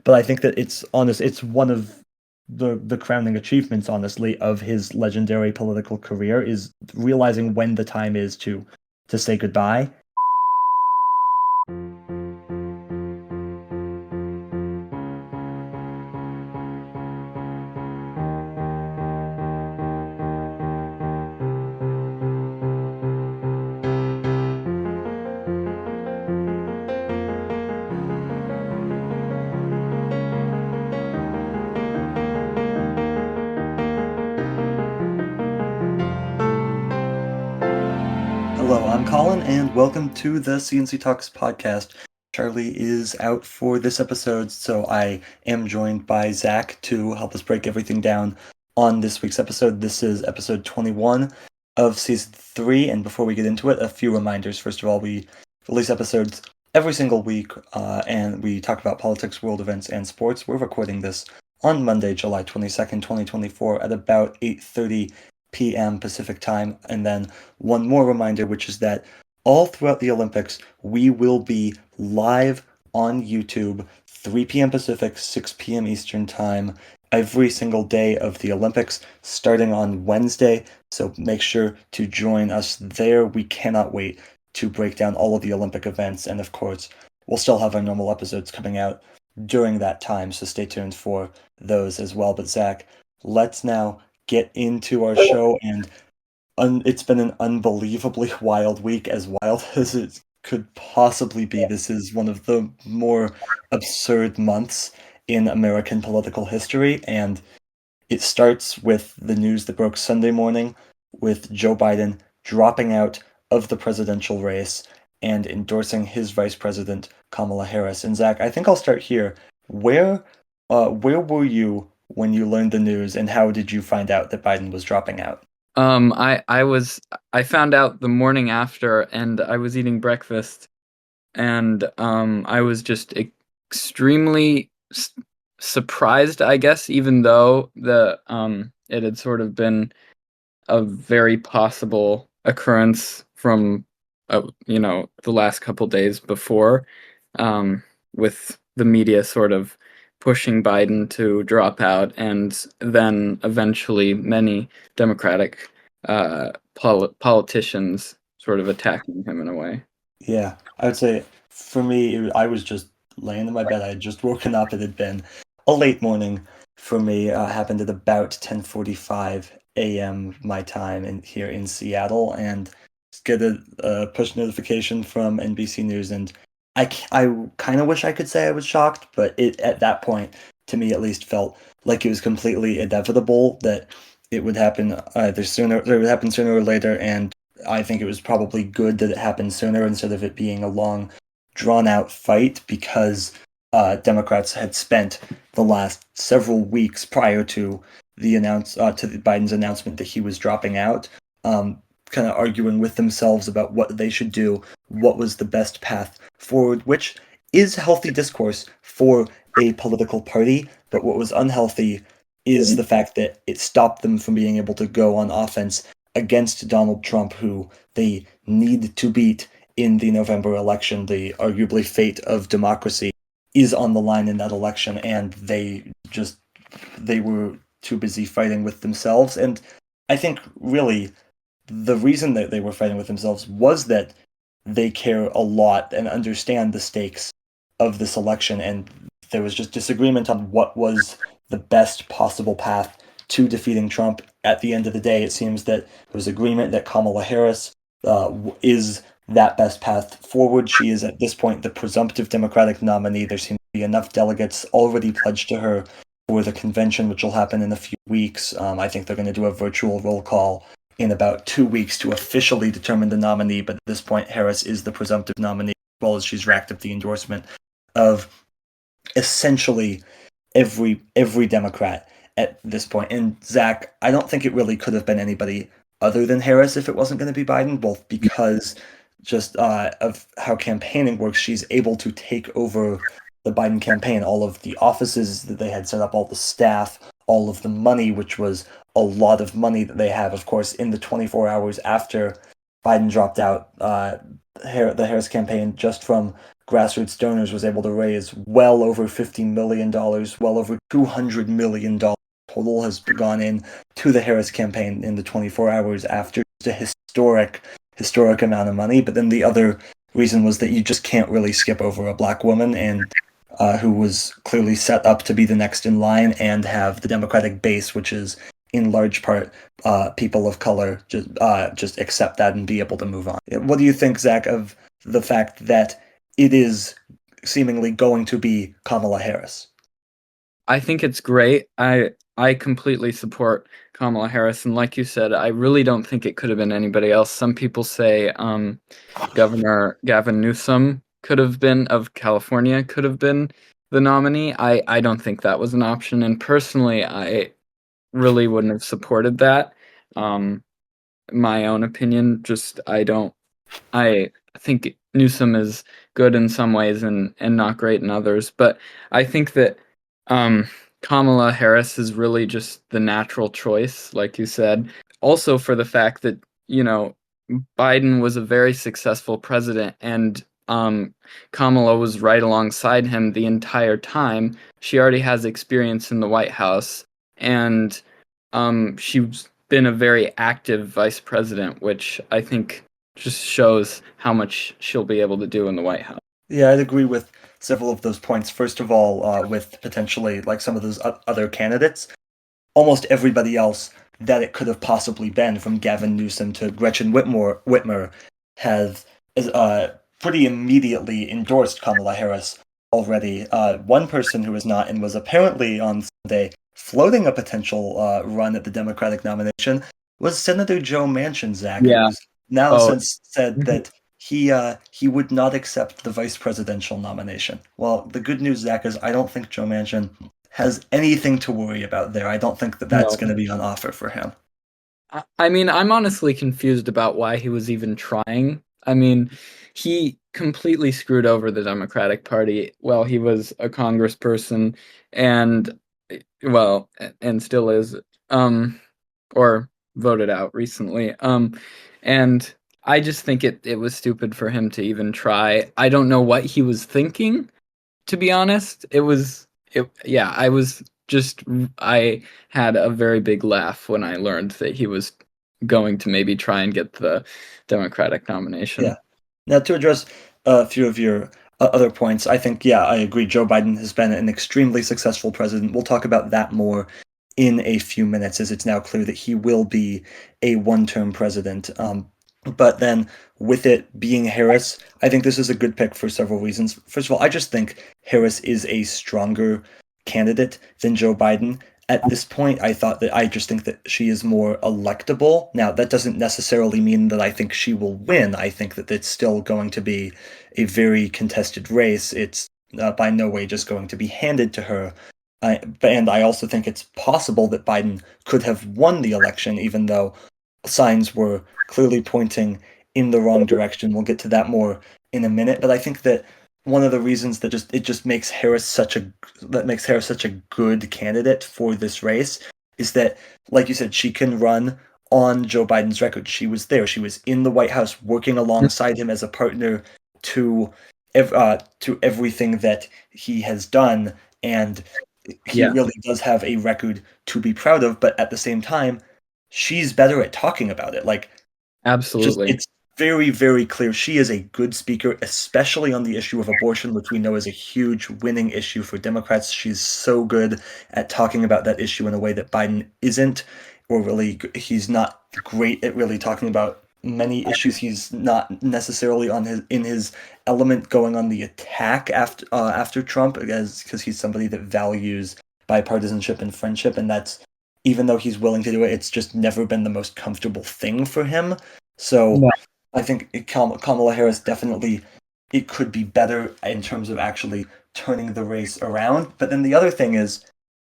But I think that it's one of the crowning achievements, honestly, of his legendary political career is realizing when the time is to say goodbye. Hello, I'm Colin, and welcome to the C&C Talks podcast. Charlie is out for this episode, so I am joined by Zach to help us break everything down on this week's episode. This is episode 21 of season 3, and before we get into it, a few reminders. First of all, we release episodes every single week, and we talk about politics, world events, and sports. We're recording this on Monday, July 22nd, 2024 at about 8:30 p.m. Pacific time. And then one more reminder, which is that all throughout the Olympics, we will be live on YouTube, 3 p.m. Pacific, 6 p.m. Eastern time, every single day of the Olympics, starting on Wednesday. So make sure to join us there. We cannot wait to break down all of the Olympic events. And of course, we'll still have our normal episodes coming out during that time. So stay tuned for those as well. But Zach, let's now get into our show, and it's been an unbelievably wild week, as wild as it could possibly be. This is one of the more absurd months in American political history, and it starts with the news that broke Sunday morning with Joe Biden dropping out of the presidential race and endorsing his vice president, Kamala Harris. And Zach, I think I'll start here. Where were you when you learned the news, and how did you find out that Biden was dropping out? I found out the morning after, and I was eating breakfast, and I was just extremely surprised, I guess, even though it had sort of been a very possible occurrence from the last couple days before, with the media sort of pushing Biden to drop out, and then eventually many Democratic politicians sort of attacking him in a way. Yeah, I would say for me, I was just laying in my bed. I had just woken up. It had been a late morning for me. Happened at about 10:45 a.m. my time here in Seattle, and just get a push notification from NBC News, and I kind of wish I could say I was shocked, but it at that point, to me at least, felt like it was completely inevitable that it would happen either sooner, or it would happen sooner or later, and I think it was probably good that it happened sooner instead of it being a long, drawn-out fight, because Democrats had spent the last several weeks prior to Biden's announcement that he was dropping out, kind of arguing with themselves about what they should do, what was the best path forward, which is healthy discourse for a political party, but what was unhealthy is the fact that it stopped them from being able to go on offense against Donald Trump, who they need to beat in the November election. The arguably fate of democracy is on the line in that election, and they were too busy fighting with themselves. And I think really the reason that they were fighting with themselves was that they care a lot and understand the stakes of this election, and there was just disagreement on what was the best possible path to defeating Trump. At the end of the day, it seems that there was agreement that Kamala Harris is that best path forward. She is at this point the presumptive Democratic nominee. There seem to be enough delegates already pledged to her for the convention, which will happen in a few weeks. I think they're going to do a virtual roll call in about 2 weeks to officially determine the nominee, but at this point, Harris is the presumptive nominee, as well as she's racked up the endorsement of essentially every Democrat at this point. And Zach, I don't think it really could have been anybody other than Harris if it wasn't going to be Biden, both because just of how campaigning works. She's able to take over the Biden campaign, all of the offices that they had set up, all the staff, all of the money, which was a lot of money that they have, of course, in the 24 hours after Biden dropped out. The Harris campaign, just from grassroots donors was able to raise well over $50 million, well over $200 million total has gone in to the Harris campaign in the 24 hours after. Just a historic amount of money. But then the other reason was that you just can't really skip over a black woman, and who was clearly set up to be the next in line and have the Democratic base, which is in large part people of color, just accept that and be able to move on. What do you think, Zach, of the fact that it is seemingly going to be Kamala Harris? I think it's great. I completely support Kamala Harris, and like you said, I really don't think it could have been anybody else. Some people say Governor Gavin Newsom of California could have been the nominee. I don't think that was an option, and personally, I really wouldn't have supported that. My own opinion, I think Newsom is good in some ways and not great in others, but I think that Kamala Harris is really just the natural choice, like you said. Also for the fact that, Biden was a very successful president, and Kamala was right alongside him the entire time. She already has experience in the White House, and she's been a very active vice president, which I think just shows how much she'll be able to do in the White House. Yeah, I'd agree with several of those points. First of all, with potentially like some of those other candidates, almost everybody else that it could have possibly been, from Gavin Newsom to Gretchen Whitmer, has pretty immediately endorsed Kamala Harris already. One person who was not and was apparently on Sunday floating a potential run at the Democratic nomination was Senator Joe Manchin, Zach, Yeah. who's now Oh. since said that he would not accept the vice presidential nomination. Well, the good news, Zach, is I don't think Joe Manchin has anything to worry about there. I don't think that that's going to be on offer for him. I mean, I'm honestly confused about why he was even trying. I mean, he completely screwed over the Democratic Party while he was a congressperson, and still is, or voted out recently. And I just think it was stupid for him to even try. I don't know what he was thinking, to be honest. I had a very big laugh when I learned that he was going to maybe try and get the Democratic nomination. Yeah. Now, to address a few of your other points, I think, yeah, I agree. Joe Biden has been an extremely successful president. We'll talk about that more in a few minutes, as it's now clear that he will be a one-term president. But then with it being Harris, I think this is a good pick for several reasons. First of all, I just think Harris is a stronger candidate than Joe Biden. At this point, I just think that she is more electable. Now, that doesn't necessarily mean that I think she will win. I think that it's still going to be a very contested race. It's by no way just going to be handed to her. And I also think it's possible that Biden could have won the election, even though signs were clearly pointing in the wrong direction. We'll get to that more in a minute. But I think that one of the reasons that it makes Harris such a good candidate for this race is that, like you said, she can run on Joe Biden's record. She was there. She was in the White House working alongside him as a partner to everything that he has done, and he really does have a record to be proud of. But at the same time, she's better at talking about it. Like, absolutely, it's very, very clear she is a good speaker, especially on the issue of abortion, which we know is a huge winning issue for Democrats. She's so good at talking about that issue in a way that Biden isn't, or really, he's not great at really talking about many issues. He's not necessarily in his element going on the attack after Trump, because he's somebody that values bipartisanship and friendship, and that's, even though he's willing to do it, it's just never been the most comfortable thing for him. So I think Kamala Harris definitely, it could be better in terms of actually turning the race around. But then the other thing is,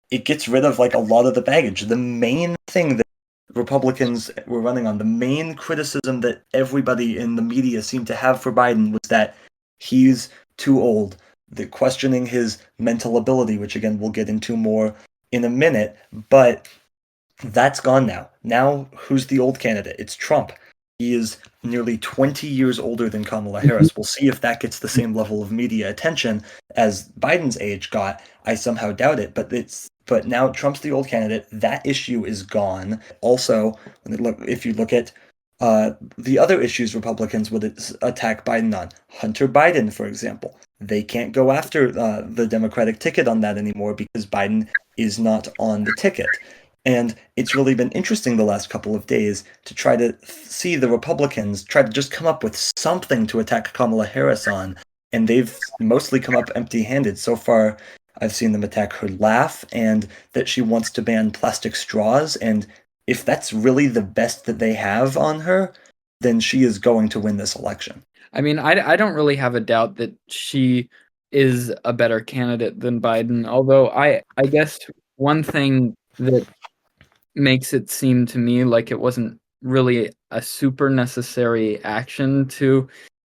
it gets rid of like a lot of the baggage. The main thing that Republicans were running on, the main criticism that everybody in the media seemed to have for Biden, was that he's too old. They're questioning his mental ability, which again we'll get into more in a minute. But that's gone now. Now, who's the old candidate? It's Trump. He is nearly 20 years older than Kamala Harris. We'll see if that gets the same level of media attention as Biden's age got. I somehow doubt it, but now Trump's the old candidate. That issue is gone. Also, if you look at the other issues Republicans would attack Biden on, Hunter Biden, for example, they can't go after the Democratic ticket on that anymore because Biden is not on the ticket. And it's really been interesting the last couple of days to try to see the Republicans try to just come up with something to attack Kamala Harris on. And they've mostly come up empty-handed. So far, I've seen them attack her laugh and that she wants to ban plastic straws. And if that's really the best that they have on her, then she is going to win this election. I mean, I don't really have a doubt that she is a better candidate than Biden, although I guess one thing that makes it seem to me like it wasn't really a super necessary action to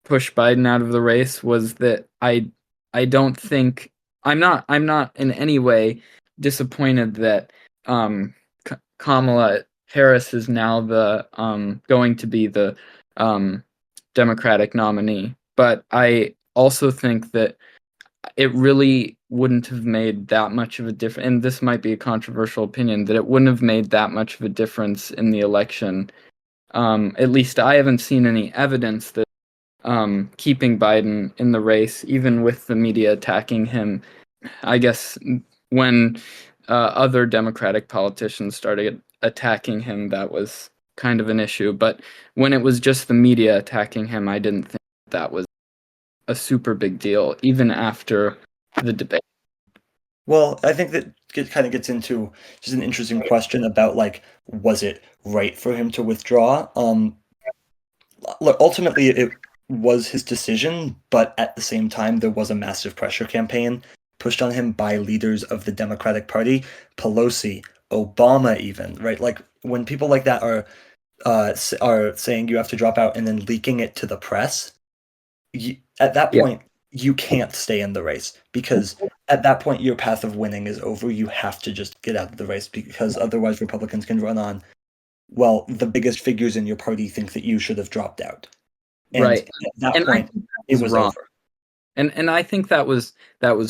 push Biden out of the race was that I don't think I'm not in any way disappointed that Kamala Harris is now the going to be the Democratic nominee, but I also think that it really wouldn't have made that much of a difference, and this might be a controversial opinion, that it wouldn't have made that much of a difference in the election. At least I haven't seen any evidence that keeping Biden in the race, even with the media attacking him, I guess when other Democratic politicians started attacking him, that was kind of an issue. But when it was just the media attacking him, I didn't think that was a super big deal, even after the debate. Well, I think that kind of gets into just an interesting question about like, was it right for him to withdraw? Look, ultimately it was his decision, but at the same time there was a massive pressure campaign pushed on him by leaders of the Democratic Party, Pelosi, Obama, even, right? Like when people like that are saying you have to drop out and then leaking it to the press, at that point you can't stay in the race because at that point your path of winning is over. You have to just get out of the race because otherwise Republicans can run on, well, the biggest figures in your party think that you should have dropped out. And right. At that And point, it was wrong. over. And I think that was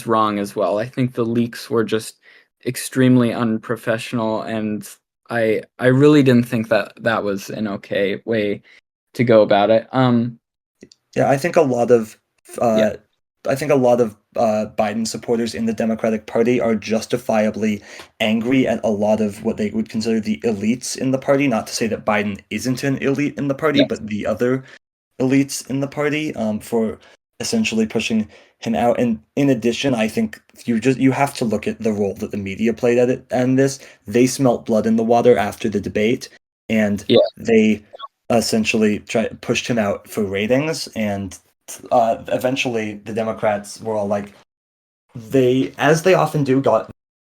wrong as well. I think the leaks were just extremely unprofessional, and I really didn't think that was an okay way to go about it. Yeah, I think a lot of Biden supporters in the Democratic Party are justifiably angry at a lot of what they would consider the elites in the party. Not to say that Biden isn't an elite in the party, Yes. but the other elites in the party for essentially pushing him out. And in addition, I think you have to look at the role that the media played at it and this. They smelt blood in the water after the debate, and they essentially pushed him out for ratings. And eventually, the Democrats were all like, as they often do, got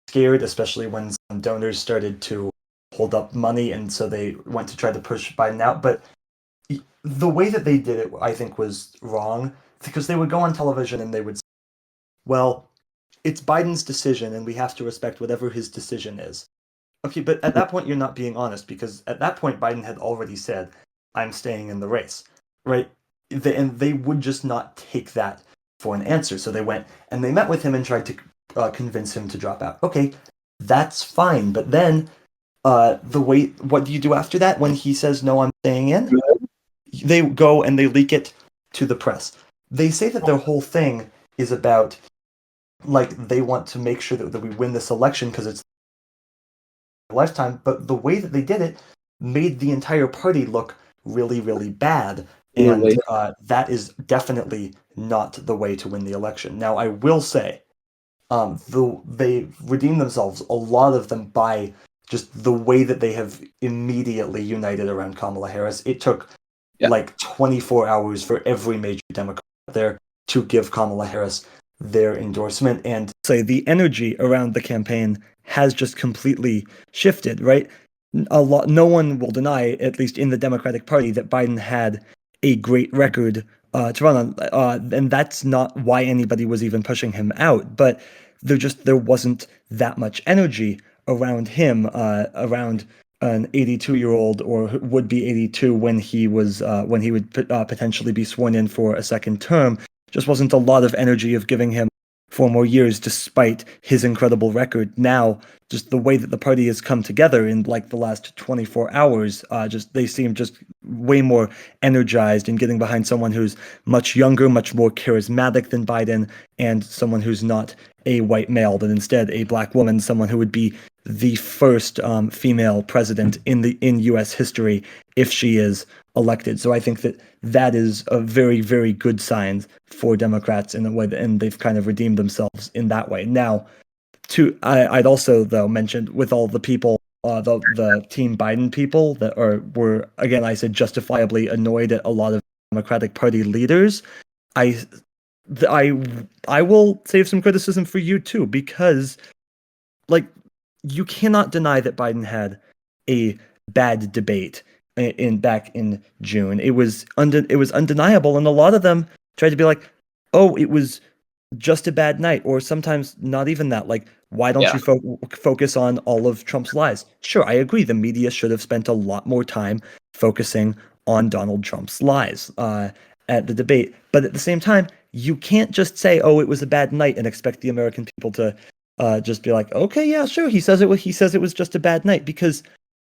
scared, especially when some donors started to hold up money, and so they went to try to push Biden out. But the way that they did it, I think, was wrong because they would go on television and they would say, well, it's Biden's decision and we have to respect whatever his decision is. Okay, but at that point, you're not being honest because at that point, Biden had already said, I'm staying in the race, right? And they would just not take that for an answer. So they went and they met with him and tried to convince him to drop out. Okay, that's fine. But then what do you do after that when he says, no, I'm staying in? They go and they leak it to the press. They say that their whole thing is about, like, they want to make sure that we win this election because it's their lifetime, but the way that they did it made the entire party look really, really bad. And that is definitely not the way to win the election. Now, I will say, they redeemed themselves, a lot of them, by just the way that they have immediately united around Kamala Harris. It took like 24 hours for every major Democrat there to give Kamala Harris their endorsement. And say the energy around the campaign has just completely shifted, right? No one will deny, at least in the Democratic Party, that Biden had a great record to run on, and that's not why anybody was even pushing him out. But there wasn't that much energy around him, around an 82-year-old or would be 82 when he would potentially be sworn in for a second term. Just wasn't a lot of energy of giving him 4 more years, despite his incredible record. Now, just the way that the party has come together in like the last 24 hours, just they seem just way more energized and getting behind someone who's much younger, much more charismatic than Biden, and someone who's not a white male, but instead a black woman, someone who would be the first female president in U.S. history if she is elected. So I think that is a very, very good sign for Democrats in a way, and they've kind of redeemed themselves in that way. Now, I'd also though mentioned with all the people, the Team Biden people that were again, I said justifiably annoyed at a lot of Democratic Party leaders. I will save some criticism for you too, because like you cannot deny that Biden had a bad debate back in June. It was undeniable, and a lot of them tried to be like, "Oh, it was just a bad night," or sometimes not even that. Like, why don't you focus on all of Trump's lies? Sure, I agree. The media should have spent a lot more time focusing on Donald Trump's lies at the debate. But at the same time, you can't just say, "Oh, it was a bad night," and expect the American people to just be like, "Okay, yeah, sure." He says it was just a bad night, because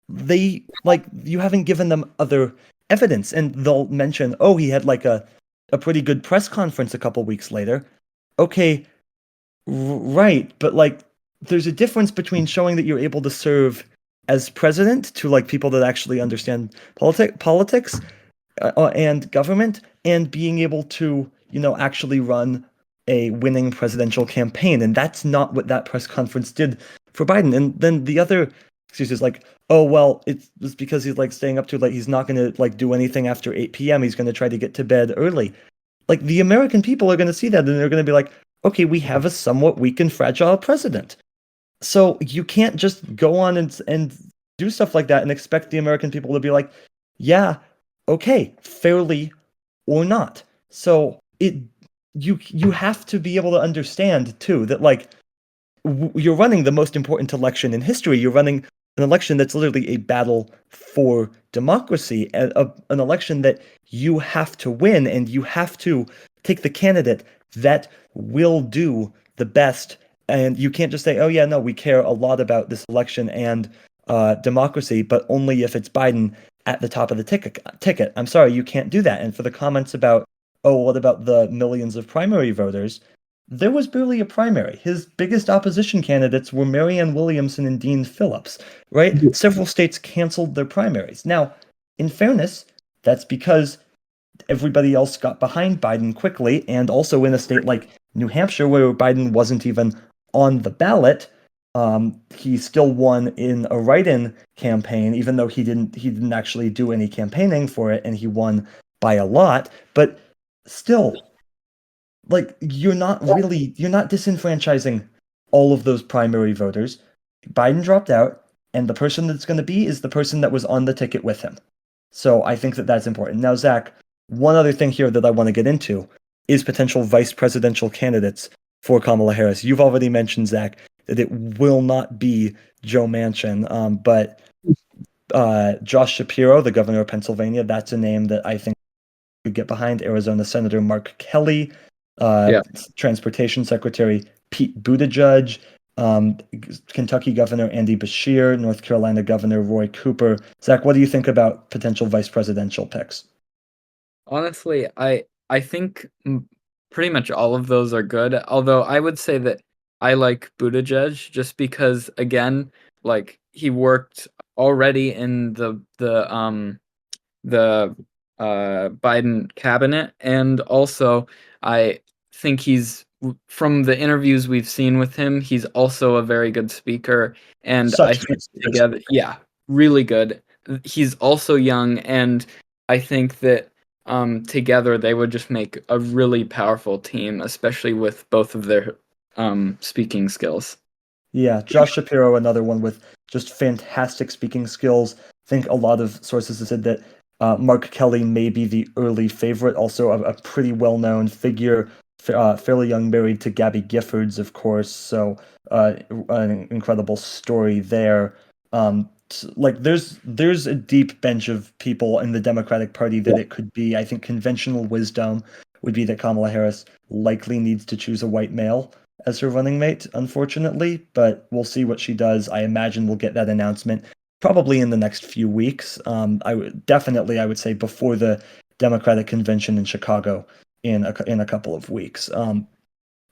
you haven't given them other evidence, and they'll mention, "Oh, he had like a pretty good press conference a couple weeks later." Okay, right, but like there's a difference between showing that you're able to serve as president to like people that actually understand politics and government, and being able to actually run a winning presidential campaign. And that's not what that press conference did for Biden. And then the other excuse is like, "Oh, well, it's because he's like staying up too late. He's not going to like do anything after 8 p.m. He's going to try to get to bed early." Like, the American people are going to see that, and they're going to be like, "Okay, we have a somewhat weak and fragile president." So you can't just go on and do stuff like that and expect the American people to be like, "Yeah, okay, fairly or not." So you have to be able to understand too that like you're running the most important election in history. You're running an election that's literally a battle for democracy, an election that you have to win, and you have to take the candidate that will do the best. And you can't just say, "Oh yeah, no, we care a lot about this election and democracy, but only if it's Biden at the top of the ticket." I'm sorry, you can't do that. And for the comments about, "Oh, what about the millions of primary voters?" There was barely a primary. His biggest opposition candidates were Marianne Williamson and Dean Phillips, right? Several states canceled their primaries. Now, in fairness, that's because everybody else got behind Biden quickly, and also in a state like New Hampshire, where Biden wasn't even on the ballot, he still won in a write-in campaign, even though he didn't actually do any campaigning for it, and he won by a lot. But still, like you're not disenfranchising all of those primary voters. Biden dropped out, and the person that's going to be is the person that was on the ticket with him. So I think that that's important. Now, Zach, one other thing here that I want to get into is potential vice presidential candidates for Kamala Harris. You've already mentioned, Zach, that it will not be Joe Manchin, but Josh Shapiro, the governor of Pennsylvania, that's a name that I think could get behind. Arizona Senator Mark Kelly, Transportation Secretary Pete Buttigieg, Kentucky Governor Andy Beshear, North Carolina Governor Roy Cooper. Zach, what do you think about potential vice presidential picks? Honestly, I think pretty much all of those are good. Although I would say that I like Buttigieg just because, again, like he worked already in the Biden cabinet, and also I think from the interviews we've seen with him, he's also a very good speaker, and I think together, yeah, really good. He's also young, and I think that together they would just make a really powerful team, especially with both of their speaking skills. Yeah, Josh Shapiro, another one with just fantastic speaking skills. I think a lot of sources have said that Mark Kelly may be the early favorite, also a pretty well-known figure, fairly young, married to Gabby Giffords, of course. So an incredible story there. Like there's a deep bench of people in the Democratic Party that it could be. I think conventional wisdom would be that Kamala Harris likely needs to choose a white male as her running mate, unfortunately, but we'll see what she does. I imagine we'll get that announcement probably in the next few weeks. I would say before the Democratic convention in Chicago in a couple of weeks.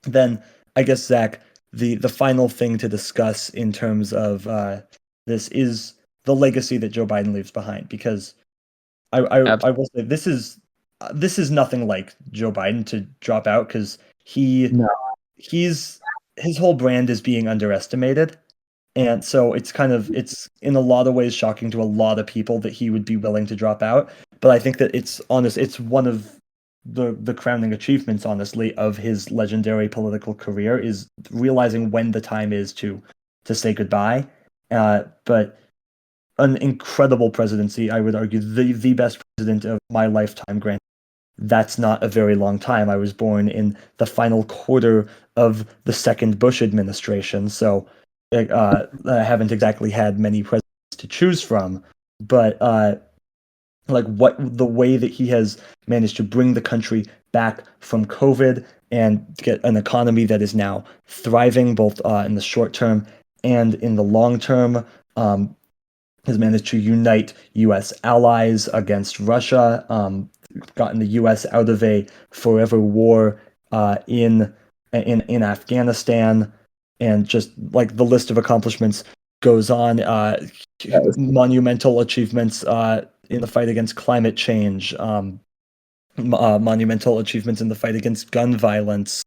Then I guess Zach, the final thing to discuss in terms of this is the legacy that Joe Biden leaves behind, because I will say this is nothing like Joe Biden to drop out, because No. he's his whole brand is being underestimated. And so it's in a lot of ways shocking to a lot of people that he would be willing to drop out. But I think that it's one of the crowning achievements, honestly, of his legendary political career, is realizing when the time is to say goodbye. But an incredible presidency, I would argue, the best president of my lifetime. Granted, that's not a very long time. I was born in the final quarter of the second Bush administration, so I haven't exactly had many presidents to choose from. But like what the way that he has managed to bring the country back from COVID and get an economy that is now thriving both in the short term and in the long term. Has managed to unite U.S. allies against Russia, gotten the U.S. out of a forever war in Afghanistan, and just like the list of accomplishments goes on. Monumental achievements in the fight against climate change, monumental achievements in the fight against gun violence.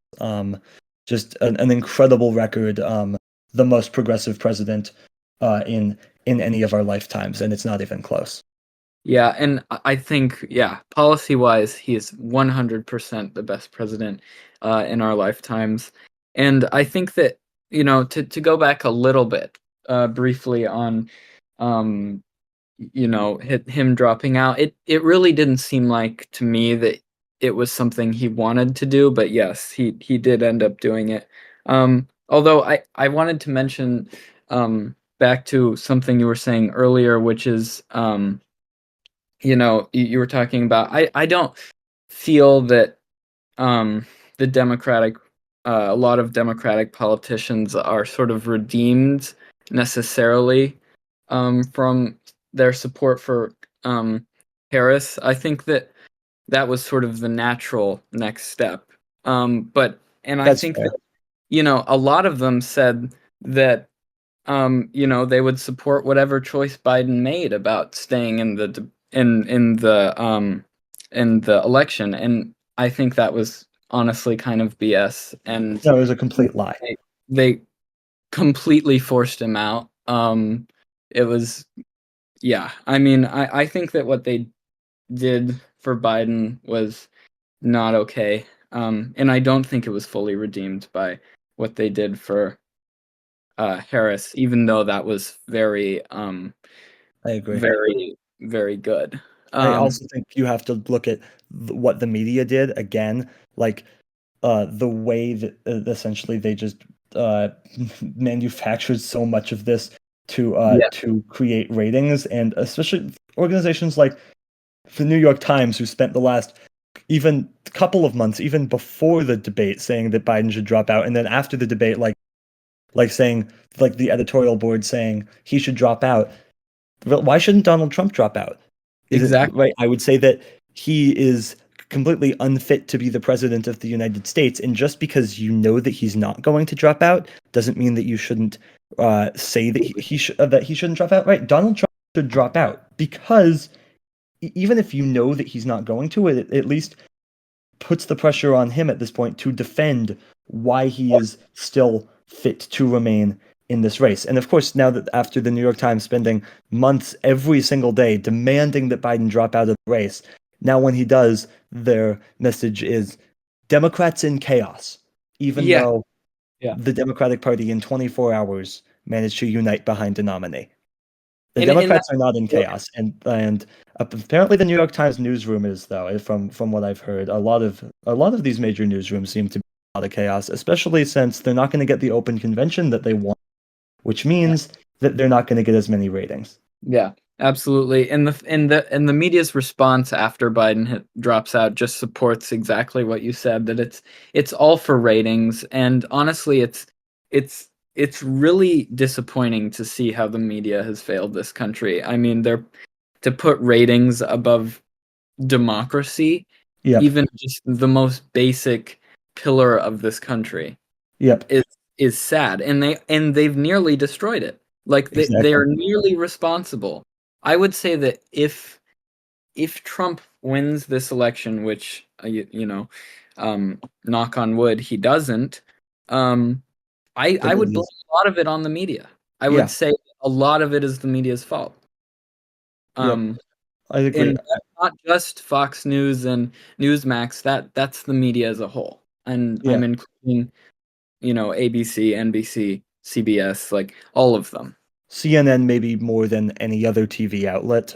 Just an incredible record. The most progressive president in any of our lifetimes, and it's not even close. Yeah, and I think, yeah, policy-wise, he is 100% the best president in our lifetimes. And I think that, to go back a little bit briefly on, him dropping out, it really didn't seem like to me that it was something he wanted to do, but yes, he did end up doing it. Although I wanted to mention back to something you were saying earlier, which is, you were talking about, I don't feel that the Democratic, a lot of Democratic politicians are sort of redeemed necessarily from their support for Harris. I think that was sort of the natural next step. And I That's think fair. that, a lot of them said that they would support whatever choice Biden made about staying in the in the election, and I think that was honestly kind of BS. And No, it was a complete lie. they completely forced him out. It was, yeah. I mean, I think that what they did for Biden was not okay. And I don't think it was fully redeemed by what they did for Harris, even though that was very, I agree. very good. I also think you have to look at what the media did again, like the way that essentially they just uh, manufactured so much of this Yeah, to create ratings, and especially organizations like the New York Times, who spent the last even couple of months, even before the debate, saying that Biden should drop out, and then after the debate, like saying, like the editorial board saying he should drop out. Well, why shouldn't Donald Trump drop out? Is it exactly. right? I would say that he is completely unfit to be the president of the United States, and just because you know that he's not going to drop out doesn't mean that you shouldn't say that that he shouldn't drop out. Right? Donald Trump should drop out, because even if you know that he's not going to, it at least puts the pressure on him at this point to defend why he is still fit to remain in this race. And of course, now that after the New York Times spending months every single day demanding that Biden drop out of the race, now when he does, their message is Democrats in chaos, even Yeah, though yeah. the Democratic Party in 24 hours managed to unite behind a nominee. The And that, Democrats are not in chaos, and apparently the New York Times newsroom is, though. From what I've heard, a lot of these major newsrooms seem to be a lot of chaos, especially since they're not going to get the open convention that they want, which yeah. means that they're not going to get as many ratings. Yeah, absolutely. And the media's response after Biden drops out just supports exactly what you said, that it's all for ratings. And honestly, it's really disappointing to see how the media has failed this country. I mean, they're to put ratings above democracy, Yep. even just the most basic pillar of this country, Yep. is sad, and they've nearly destroyed it. Like they Exactly. are nearly responsible. I would say that if Trump wins this election, which knock on wood, he doesn't, I would blame a lot of it on the media. I would Yeah. say a lot of it is the media's fault. Yep. Um, I agree. and that's not just Fox News and Newsmax. That's the media as a whole, and Yeah. I'm including ABC, NBC, CBS, like all of them. CNN maybe more than any other TV outlet,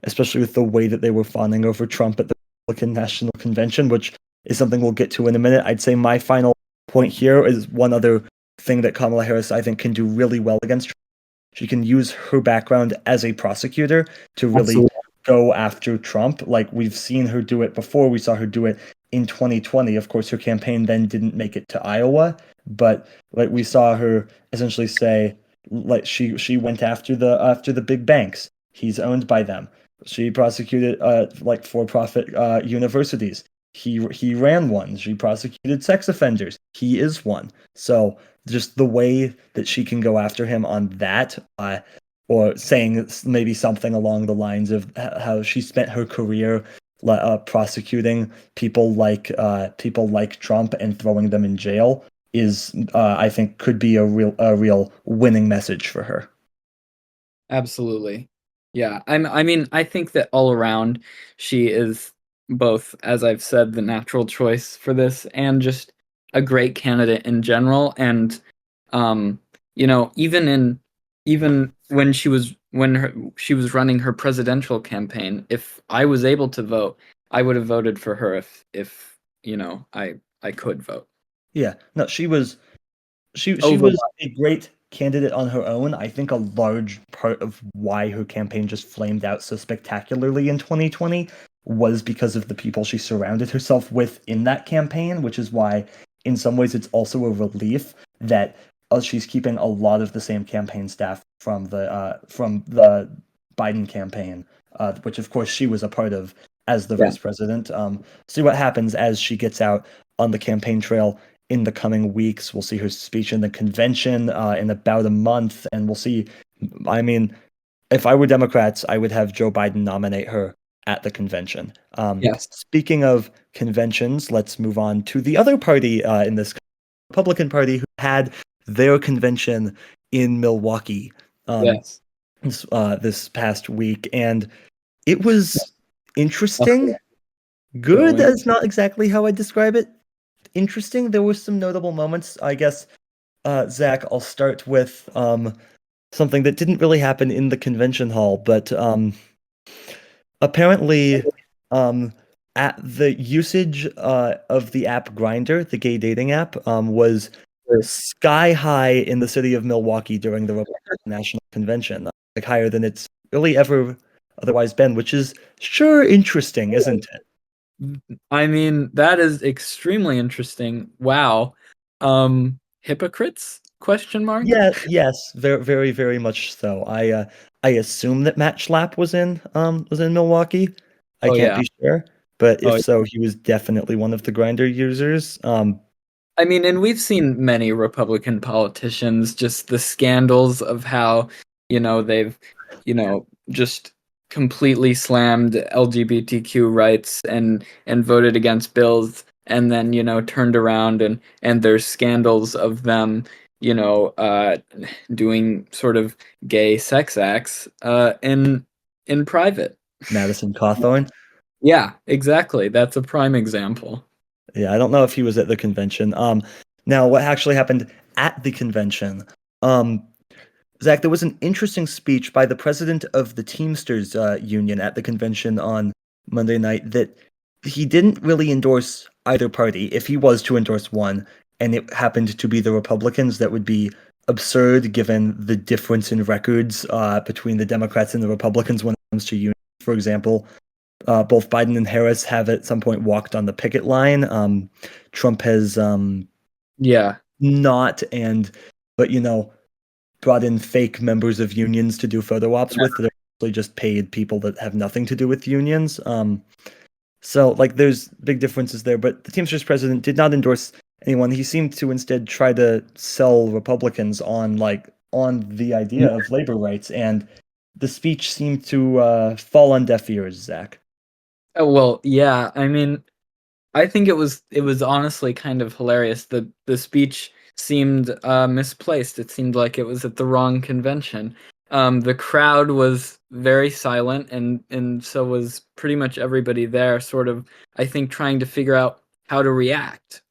especially with the way that they were fawning over Trump at the Republican National Convention, which is something we'll get to in a minute. I'd say my final point here is one other thing that Kamala Harris, I think, can do really well against Trump. She can use her background as a prosecutor to really Absolutely. go after Trump. Like we've seen her do it before. We saw her do it in 2020. Of course, her campaign then didn't make it to Iowa, but like we saw her essentially say, like she went after the big banks. He's owned by them. She prosecuted like for-profit universities. He ran one. She prosecuted sex offenders. He is one. So just the way that she can go after him on that, or saying maybe something along the lines of how she spent her career prosecuting people like Trump and throwing them in jail is, I think, could be a real winning message for her. Absolutely. Yeah. I mean, I think that all around she is both, as I've said, the natural choice for this and just a great candidate in general. And even when she was running her presidential campaign, if I was able to vote, I would have voted for her if I could vote. Yeah, no, she Over. was a great candidate on her own. I think a large part of why her campaign just flamed out so spectacularly in 2020 was because of the people she surrounded herself with in that campaign, which is why, in some ways, it's also a relief that she's keeping a lot of the same campaign staff from the Biden campaign, which of course she was a part of as the Yeah. vice president. See what happens as she gets out on the campaign trail in the coming weeks. We'll see her speech in the convention in about a month, and we'll see. I mean, if I were Democrats, I would have Joe Biden nominate her at the convention. Yes. Speaking of conventions, let's move on to the other party in this Republican Party who had their convention in Milwaukee Yes. this past week, and it was interesting. Good Going. is not exactly how I describe it. Interesting. There were some notable moments. I guess, Zach, I'll start with something that didn't really happen in the convention hall, but apparently, at the usage of the app Grinder, the gay dating app, was sky high in the city of Milwaukee during the Republican National Convention, like higher than it's really ever otherwise been, which is sure interesting, isn't it? I mean, that is extremely interesting. Wow. Hypocrites? Question mark? Yeah, yes, very, very, very much so. I assume that Matt Schlapp was in Milwaukee. I Oh can't yeah. be sure, but Oh, if so, he was definitely one of the Grinder users. I mean, and we've seen many Republican politicians, just the scandals of how, they've, just completely slammed LGBTQ rights and voted against bills, and then, turned around and there's scandals of them, doing sort of gay sex acts in private. Madison Cawthorn. Yeah, exactly. That's a prime example. Yeah, I don't know if he was at the convention. Now what actually happened at the convention? Um, Zach, there was an interesting speech by the president of the Teamsters union at the convention on Monday night that he didn't really endorse either party. If he was to endorse one, and it happened to be the Republicans, that would be absurd given the difference in records between the Democrats and the Republicans when it comes to unions. For example, both Biden and Harris have at some point walked on the picket line. Trump has Yeah. not, but brought in fake members of unions to do photo ops with that are actually just paid people that have nothing to do with unions. So like there's big differences there, but the Teamsters president did not endorse anyone. He seemed to instead try to sell Republicans on the idea of labor rights, and the speech seemed to fall on deaf ears, Zach. Oh, well, yeah. I mean, I think it was honestly kind of hilarious. The speech seemed misplaced. It seemed like it was at the wrong convention. The crowd was very silent, and so was pretty much everybody there, sort of, I think, trying to figure out how to react.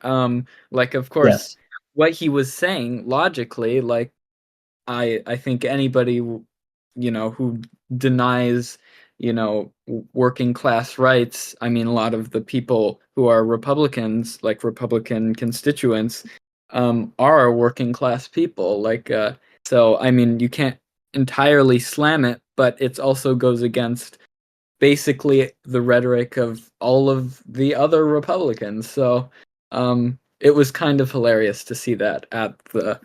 Like, of course, Yes. what he was saying logically, like, I think anybody, who denies, working class rights. I mean, a lot of the people who are Republicans, like Republican constituents, are working class people. Like, so I mean, you can't entirely slam it, but it also goes against basically the rhetoric of all of the other Republicans. So, it was kind of hilarious to see that at the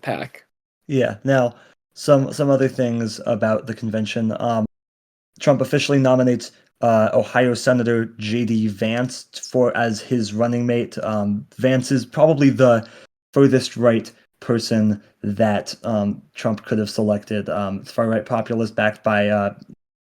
PAC. Yeah. Now, some other things about the convention. Trump officially nominates Ohio Senator J.D. Vance as his running mate. Vance is probably the furthest right person that Trump could have selected. Far right populist backed by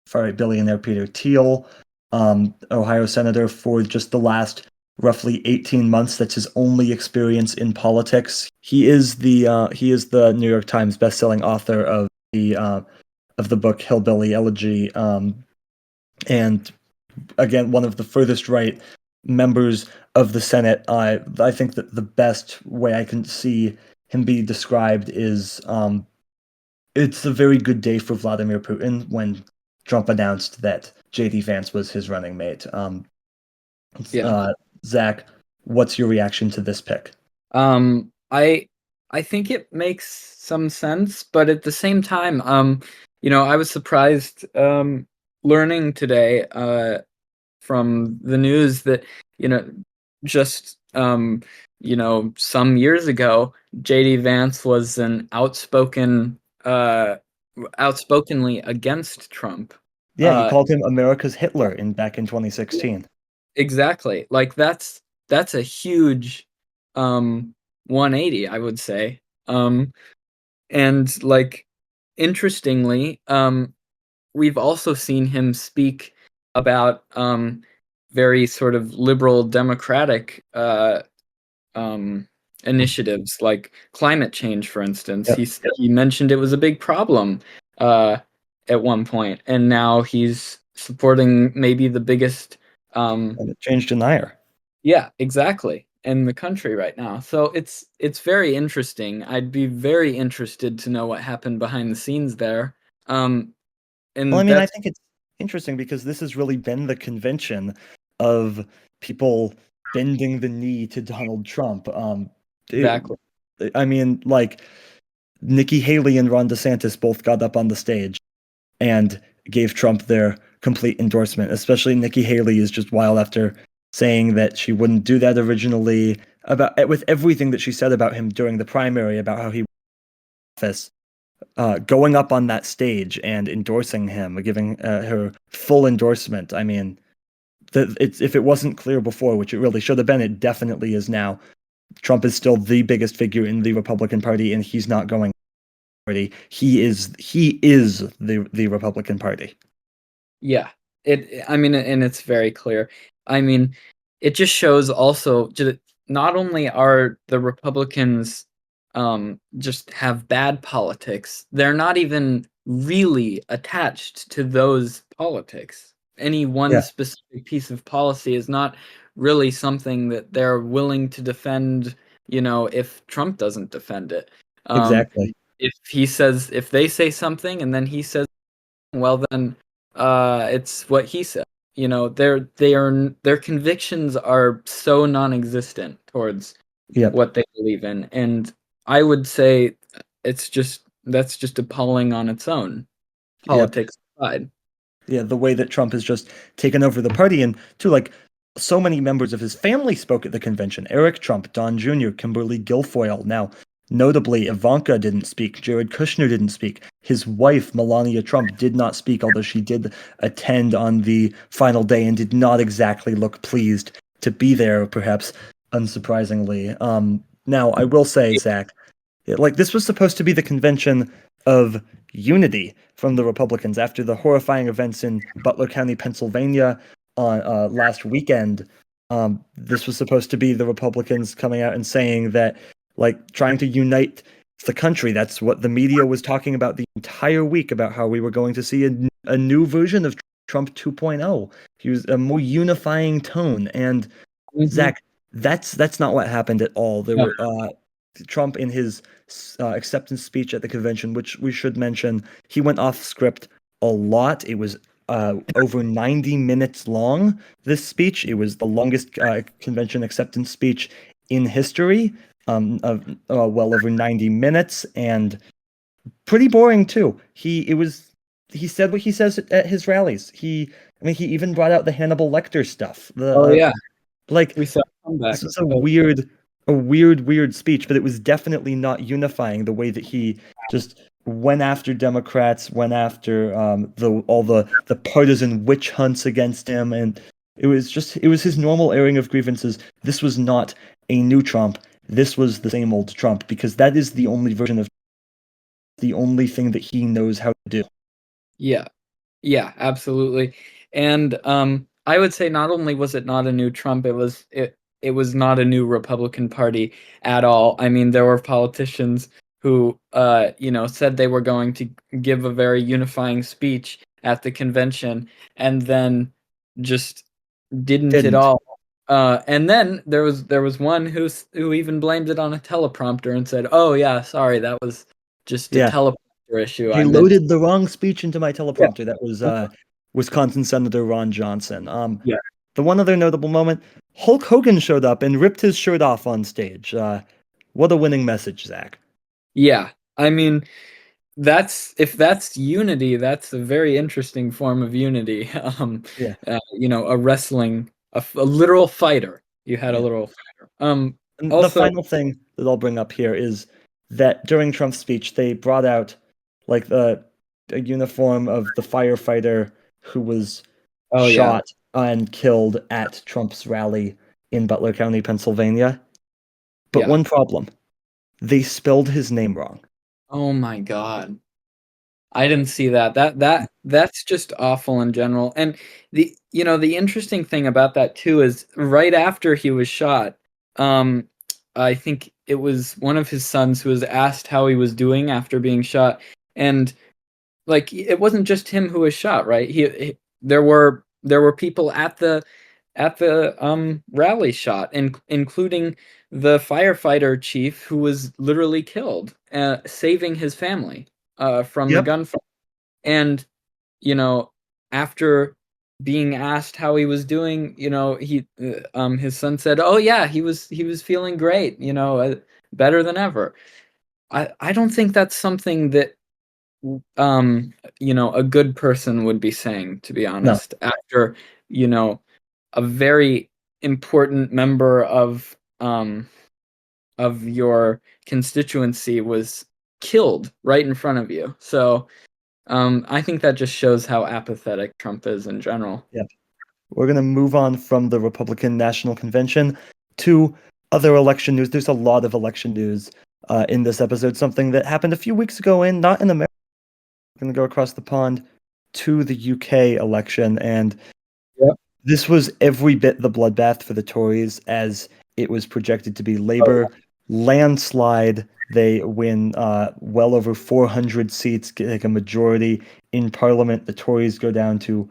far right billionaire Peter Thiel, Ohio Senator for just the last roughly 18 months. That's his only experience in politics. He is the New York Times bestselling author of the book Hillbilly Elegy, and again one of the furthest right members of the Senate. I think that the best way I can see him be described is it's a very good day for Vladimir Putin when Trump announced that J.D. Vance was his running mate. Yeah. Zach, what's your reaction to this pick? I think it makes some sense, but at the same time, I was surprised learning today from the news that, just some years ago, JD Vance was an outspokenly against Trump. Yeah, he called him America's Hitler back in 2016. Exactly. Like that's a huge 180, I would say. And like interestingly, we've also seen him speak about very sort of liberal democratic initiatives like climate change, for instance. Yep. He mentioned it was a big problem at one point, and now he's supporting maybe the biggest Climate change denier. yeah, exactly, in the country right now. So it's very interesting. I'd be very interested to know what happened behind the scenes there. Well, I And mean, I that's think it's interesting because this has really been the convention of people bending the knee to Donald Trump. exactly. I mean, like Nikki Haley and Ron DeSantis both got up on the stage and gave Trump their complete endorsement. Especially Nikki Haley is just wild after saying that she wouldn't do that originally, about with everything that she said about him during the primary, about how he was in office, going up on that stage and endorsing him, giving her full endorsement. I mean, if it wasn't clear before, which it really should have been, it definitely is now. Trump is still the biggest figure in the Republican Party, and he's not going party. He is the Republican Party. Yeah. I mean, and it's very clear. I mean, it just shows also that not only are the Republicans just have bad politics, they're not even really attached to those politics. Any one Yeah, specific piece of policy is not really something that they're willing to defend, if Trump doesn't defend it. Um, exactly. if they say something and then he says, well, then it's what he said. Their convictions are so non-existent towards Yep. what they believe in, and I would say that's just appalling on its own. Yeah, Politics aside. yeah, the way that Trump has just taken over the party, and to like so many members of his family spoke at the convention. Eric Trump, Don Jr., Kimberly Guilfoyle. Now, notably, Ivanka didn't speak. Jared Kushner didn't speak. His wife, Melania Trump, did not speak, although she did attend on the final day and did not exactly look pleased to be there, perhaps unsurprisingly. Now, I will say, Zach, like this was supposed to be the convention of unity from the Republicans after the horrifying events in Butler County, Pennsylvania on last weekend. This was supposed to be the Republicans coming out and saying that, like, trying to unite the country. That's what the media was talking about the entire week, about how we were going to see a new version of Trump 2.0. He was a more unifying tone. And Zach, that's not what happened at all. There No. were Trump in his acceptance speech at the convention, which we should mention, he went off script a lot. It was over 90 minutes long, this speech. It was the longest convention acceptance speech in history, of well over 90 minutes, and pretty boring too. He said what he says at his rallies. He even brought out the Hannibal Lecter stuff. Oh yeah, Like we saw a comeback. this was a weird speech, but it was definitely not unifying the way that he just went after Democrats, went after all the partisan witch hunts against him, and it was his normal airing of grievances. This was not a new Trump. This was the same old Trump, because that is the only version of the only thing that he knows how to do. Yeah. Yeah, absolutely. And I would say not only was it not a new Trump, it was not a new Republican Party at all. I mean, there were politicians who said they were going to give a very unifying speech at the convention and then just didn't at Didn't. all. And then there was one who even blamed it on a teleprompter and said, "Oh yeah, sorry, that was just a Yeah. teleprompter issue. They I meant." loaded the wrong speech into my Yeah. teleprompter. That was Wisconsin Senator Ron Johnson. Yeah. The one other notable moment, Hulk Hogan showed up and ripped his shirt off on stage. What a winning message, Zach. Yeah. I mean, if that's unity, that's a very interesting form of unity. Yeah. A literal fighter. You had a Yeah. literal fighter. And the Also, final thing that I'll bring up here is that during Trump's speech, they brought out like a uniform of the firefighter who was oh yeah, shot and killed at Trump's rally in Butler County, Pennsylvania. But yeah. one problem, they spelled his name wrong. Oh my God. I didn't see that. That's just awful in general. And the interesting thing about that too is right after he was shot, I think it was one of his sons who was asked how he was doing after being shot, and like it wasn't just him who was shot, right? There were people at the rally shot, including the firefighter chief who was literally killed, saving his family from the Yep. gunfire. And after being asked how he was doing, his son said, "Oh yeah, he was feeling great, better than ever." I don't think that's something that a good person would be saying, to be No. honest, after a very important member of your constituency was killed right in front of you. So I think that just shows how apathetic Trump is in general. Yep. We're going to move on from the Republican National Convention to other election news. There's a lot of election news in this episode, something that happened a few weeks ago not in America. We're going to go across the pond to the UK election, and this was every bit the bloodbath for the Tories as it was projected to be. Labour landslide. They win well over 400 seats, get a majority in Parliament. The Tories go down to,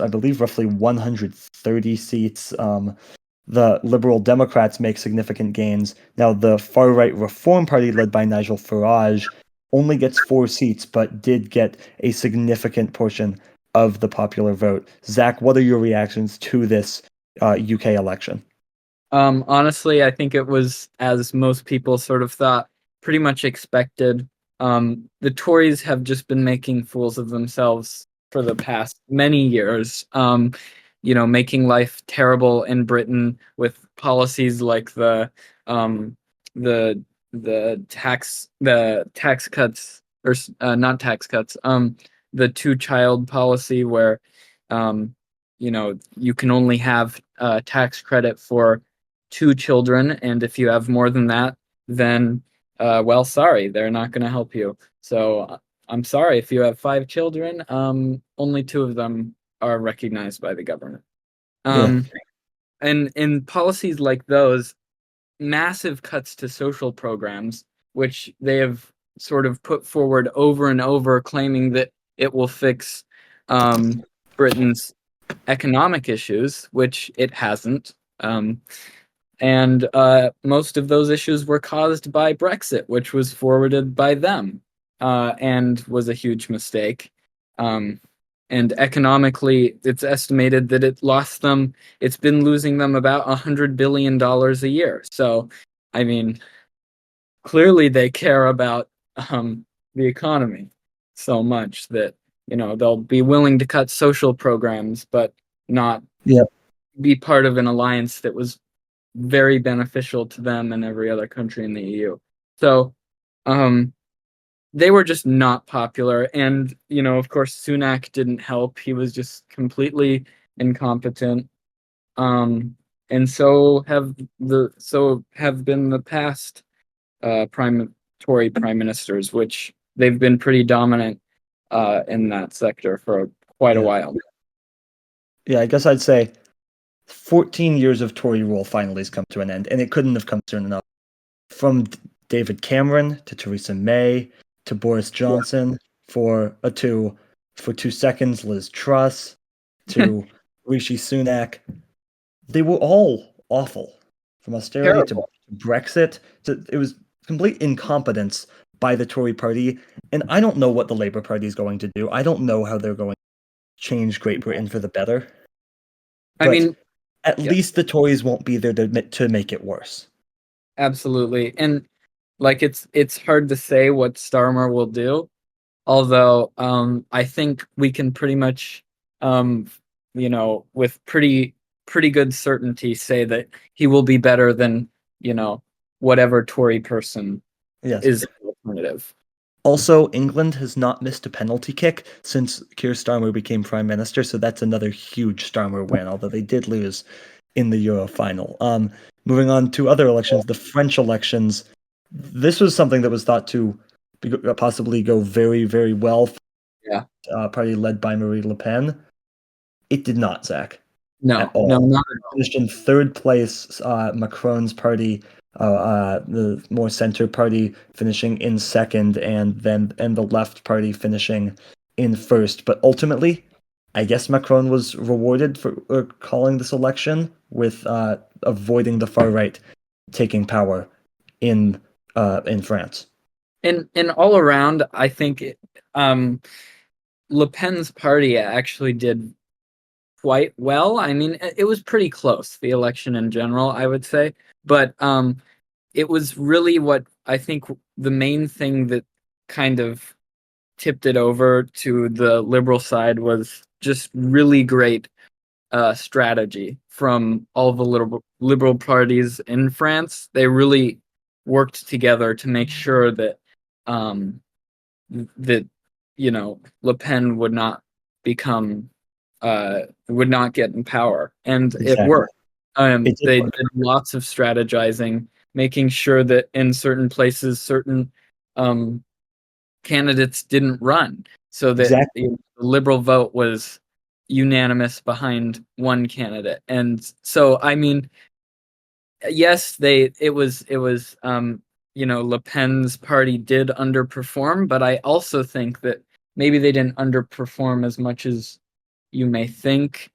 I believe, roughly 130 seats. The Liberal Democrats make significant gains. Now, the far-right Reform Party, led by Nigel Farage, only gets 4 seats, but did get a significant portion of the popular vote. Zach, what are your reactions to this UK election? Honestly, I think it was, as most people sort of thought, pretty much expected. The Tories have just been making fools of themselves for the past many years, making life terrible in Britain with policies like um, the tax cuts, or not tax cuts, the two-child policy where you can only have tax credit for two children, and if you have more than that, then well, sorry, they're not going to help you. So I'm sorry, if you have five children, only two of them are recognized by the government. Yeah. And in policies like those, massive cuts to social programs, which they have sort of put forward over and over, claiming that it will fix Britain's economic issues, which it hasn't. And most of those issues were caused by Brexit, which was forwarded by them, and was a huge mistake. And economically, it's estimated that it's been losing them about $100 billion a year. So, I mean, clearly they care about the economy so much that, they'll be willing to cut social programs, but not Yeah. be part of an alliance that was very beneficial to them and every other country in the EU. So, they were just not popular. And, of course, Sunak didn't help. He was just completely incompetent. And so have been the past Tory prime ministers, which they've been pretty dominant in that sector for quite a while. Yeah, I guess I'd say 14 years of Tory rule finally has come to an end, and it couldn't have come soon enough. From David Cameron to Theresa May to Boris Johnson for 2 seconds, Liz Truss to Rishi Sunak. They were all awful. From austerity to Brexit, it was complete incompetence by the Tory party, and I don't know what the Labour Party is going to do. I don't know how they're going to change Great Britain for the better. But at least the Tories won't be there to make it worse. Absolutely. And it's hard to say what Starmer will do, although I think we can pretty much with pretty good certainty say that he will be better than, whatever Tory person is the alternative. Also, England has not missed a penalty kick since Keir Starmer became Prime Minister, so that's another huge Starmer win, although they did lose in the Euro final. Moving on to other elections, the French elections. This was something that was thought to possibly go very, very well for the party led by Marine Le Pen. It did not, Zach. No, at all. No, not at all. Finished in third place, Macron's party, the more center party finishing in second, and the left party finishing in first. But ultimately, I guess Macron was rewarded for calling this election with avoiding the far right taking power in France. And all around, I think Le Pen's party actually did quite well. I mean, it was pretty close, the election in general, I would say. But it was really what I think the main thing that kind of tipped it over to the liberal side was just really great strategy from all the liberal parties in France. They really worked together to make sure that Le Pen would not get in power, and Exactly. it worked. They work. did lots of strategizing, making sure that in certain places, certain candidates didn't run, so that the liberal vote was unanimous behind one candidate. And so, I mean, yes, it was Le Pen's party did underperform, but I also think that maybe they didn't underperform as much as you may think,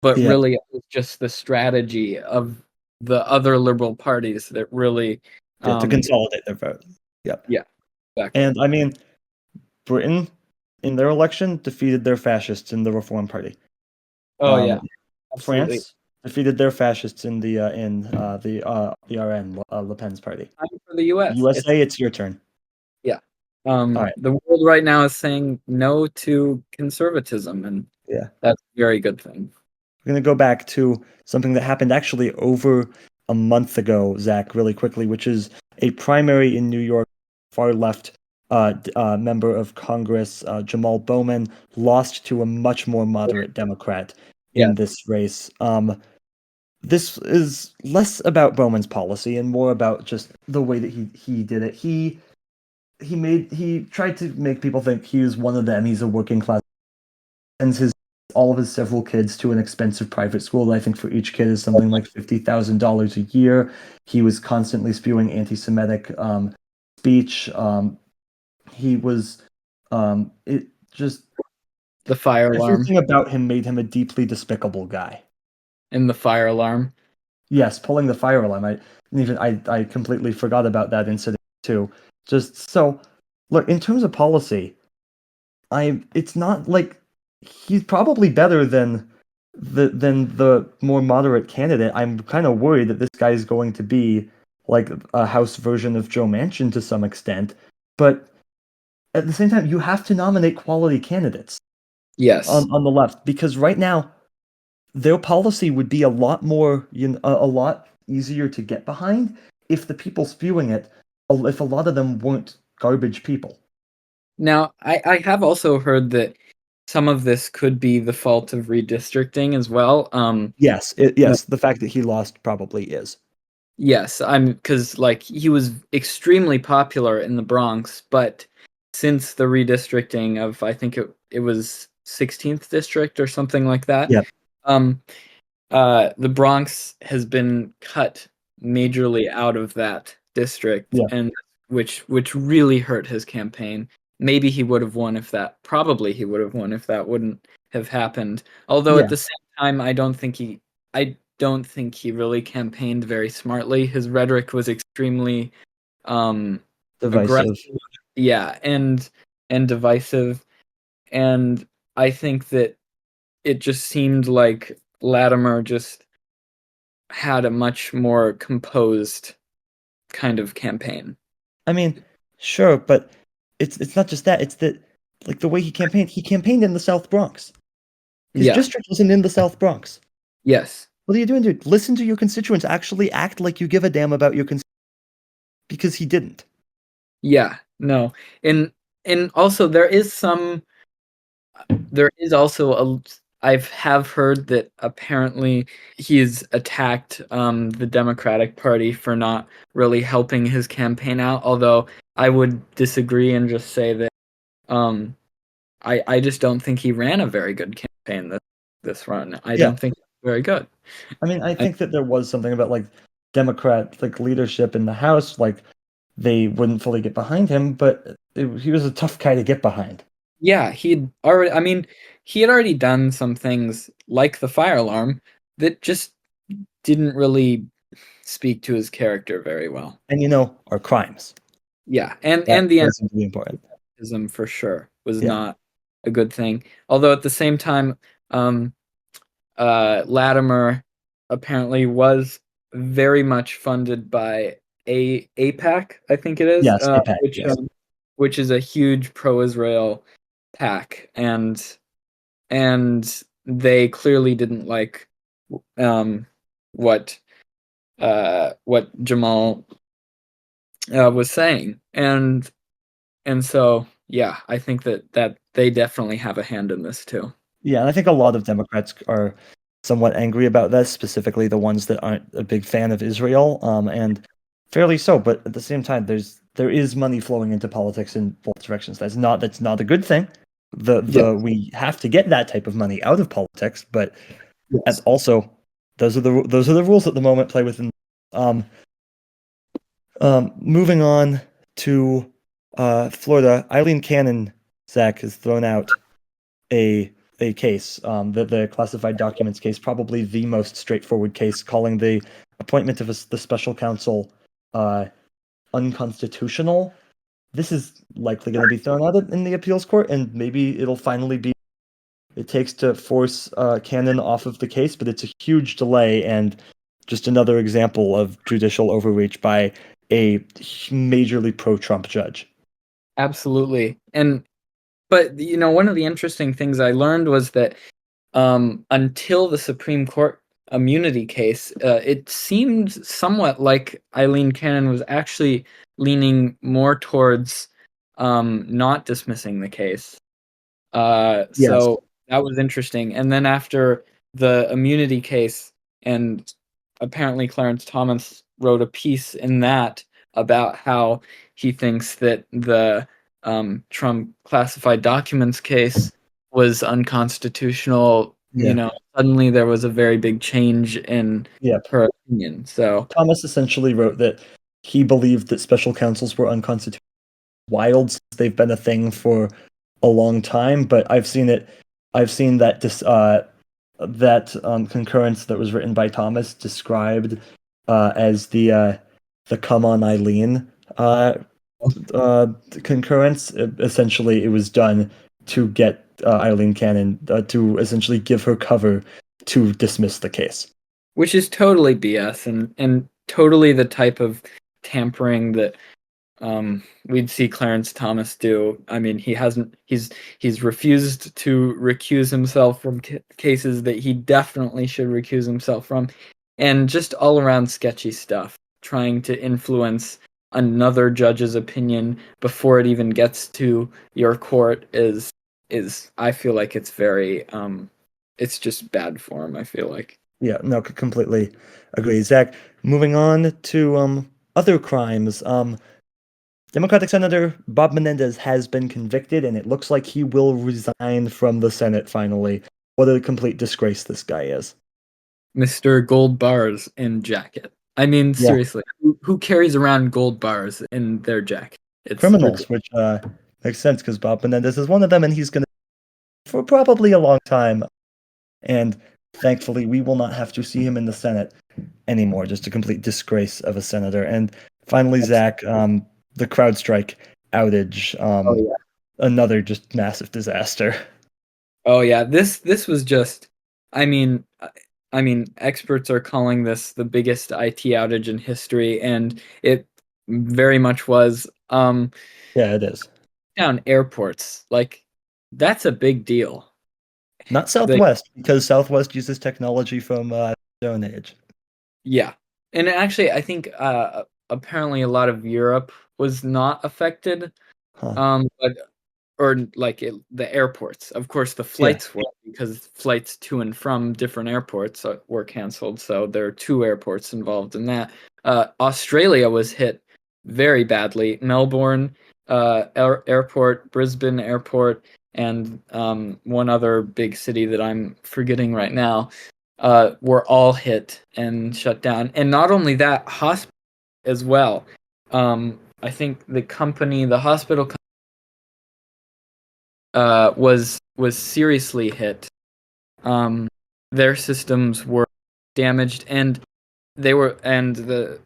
but really it was just the strategy of the other liberal parties that really to consolidate their vote. Yeah, exactly. And I mean, Britain in their election defeated their fascists in the Reform Party. Oh yeah, absolutely. defeated their fascists in the RN Le Pen's party. I'm for the U.S. USA, it's your turn. Yeah. All right. The world right now is saying no to conservatism, and Yeah. that's a very good thing. We're going to go back to something that happened actually over a month ago, Zach, really quickly, which is a primary in New York, far left member of Congress, Jamal Bowman, lost to a much more moderate Democrat Yeah. in this race. This is less about Bowman's policy and more about just the way that he did it. He tried to make people think he was one of them. He's a working class, sends all of his several kids to an expensive private school. I think for each kid is something like $50,000 a year. He was constantly spewing anti-Semitic speech. He was it just The fire alarm. Everything about him made him a deeply despicable guy. In the fire alarm. Yes, pulling the fire alarm. I completely forgot about that incident too. Just so, look, in terms of policy, it's not like he's probably better than the more moderate candidate. I'm kind of worried that this guy is going to be like a House version of Joe Manchin to some extent, but at the same time, you have to nominate quality candidates. Yes. On the left, because right now their policy would be a lot more, a lot easier to get behind if the people spewing it, if a lot of them weren't garbage people. Now, I have also heard that some of this could be the fault of redistricting as well. Yes, the fact that he lost probably is. Yes, because like he was extremely popular in the Bronx, but since the redistricting of I think it was 16th district or something like that. Yep. The Bronx has been cut majorly out of that district, Yeah. and which really hurt his campaign. Maybe he would have won if that. Probably he would have won if that wouldn't have happened. Although Yeah. at the same time, I don't think he really campaigned very smartly. His rhetoric was extremely Divisive. aggressive, yeah, and divisive. And I think that it just seemed like Latimer just had a much more composed kind of campaign. I mean, sure, but it's not just that. It's that, like, the way he campaigned in the South Bronx. His district wasn't in the South Bronx. Yes. What are you doing, dude? Listen to your constituents. Actually act like you give a damn about your constituents. Because he didn't. Yeah, no. And also there is also I have heard that apparently he's attacked the Democratic Party for not really helping his campaign out, although I would disagree and just say that I just don't think he ran a very good campaign this run. I don't think it's very good. I mean, I think that there was something about, like, Democrat, like, leadership in the House, like, they wouldn't fully get behind him, but he was a tough guy to get behind. Yeah, he had already done some things like the fire alarm that just didn't really speak to his character very well. And are crimes. Yeah, and the That's really important. anti-Semitism for sure was not a good thing. Although at the same time, Latimer apparently was very much funded by AIPAC, I think it is, Yes, AIPAC, which is a huge pro-Israel PAC, and they clearly didn't like what Jamal was saying, and so yeah, I think that they definitely have a hand in this too. Yeah, and I think a lot of Democrats are somewhat angry about this, specifically the ones that aren't a big fan of Israel, and fairly so. But at the same time, there is money flowing into politics in both directions. That's not a good thing. We have to get that type of money out of politics, but also those are the rules at the moment. Play within. Moving on to Florida, Aileen Cannon, Zach, has thrown out a case, the classified documents case, probably the most straightforward case, calling the appointment of the special counsel unconstitutional. This is likely going to be thrown out in the appeals court, and maybe it'll finally be it takes to force Cannon off of the case, but it's a huge delay and just another example of judicial overreach by a majorly pro-Trump judge. Absolutely. But one of the interesting things I learned was that until the Supreme Court immunity case, it seemed somewhat like Aileen Cannon was actually leaning more towards not dismissing the case. Yes. So that was interesting. And then after the immunity case, and apparently Clarence Thomas wrote a piece in that about how he thinks that the Trump classified documents case was unconstitutional. Yeah. Suddenly there was a very big change in Yep. her opinion. So Thomas essentially wrote that he believed that special counsels were unconstitutional. Wild, since they've been a thing for a long time, but I've seen that concurrence that was written by Thomas described as the "Come on, Eileen" concurrence. Essentially, it was done to get Eileen Cannon to essentially give her cover to dismiss the case. which is totally BS and totally the type of tampering that we'd see Clarence Thomas do. I mean, he's refused to recuse himself from cases that he definitely should recuse himself from, and just all around sketchy stuff, trying to influence another judge's opinion before it even gets to your court is I feel like it's very it's just bad form, I feel like. Yeah, no, completely agree. Zach, moving on to other crimes. Democratic Senator Bob Menendez has been convicted, and it looks like he will resign from the Senate finally. What a complete disgrace this guy is. Mr. Gold Bars in jacket. I mean, Yeah, seriously, who carries around gold bars in their jacket? It's criminals, ridiculous. which makes sense because Bob Menendez is one of them, and he's gonna for probably a long time. And thankfully, we will not have to see him in the Senate anymore. Just a complete disgrace of a senator. And finally, Zach, the CrowdStrike outage, Oh yeah. another just massive disaster. Oh yeah. This was just. I mean, experts are calling this the biggest IT outage in history, and it very much was. Yeah, it is. Down airports, like that's a big deal. Not Like, Southwest, because Southwest uses technology from Stone Age. yeah, and actually, I think apparently a lot of Europe was not affected. Huh. But or like the airports. Of course, the Yeah. flights were because flights to and from different airports were canceled. So there are two airports involved in that. Australia was hit very badly. Melbourne airport, Brisbane airport, and one other big city that I'm forgetting right now were all hit and shut down. And not only that, hospital as well. I think the hospital was seriously hit. Their systems were damaged, and the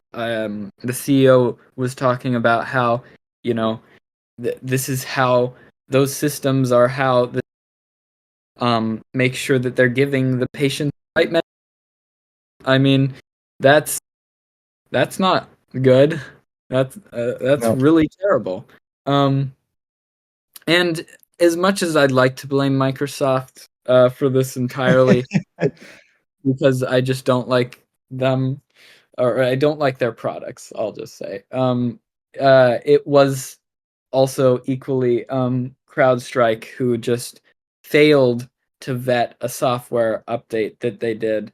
CEO was talking about how this is how those systems are how make sure that they're giving the patient the right I mean, that's not good. That's No. really terrible. Um, And as much as I'd like to blame Microsoft for this entirely, because I just don't like them, or I don't like their products, I'll just say. It was also equally CrowdStrike who just failed to vet a software update that they did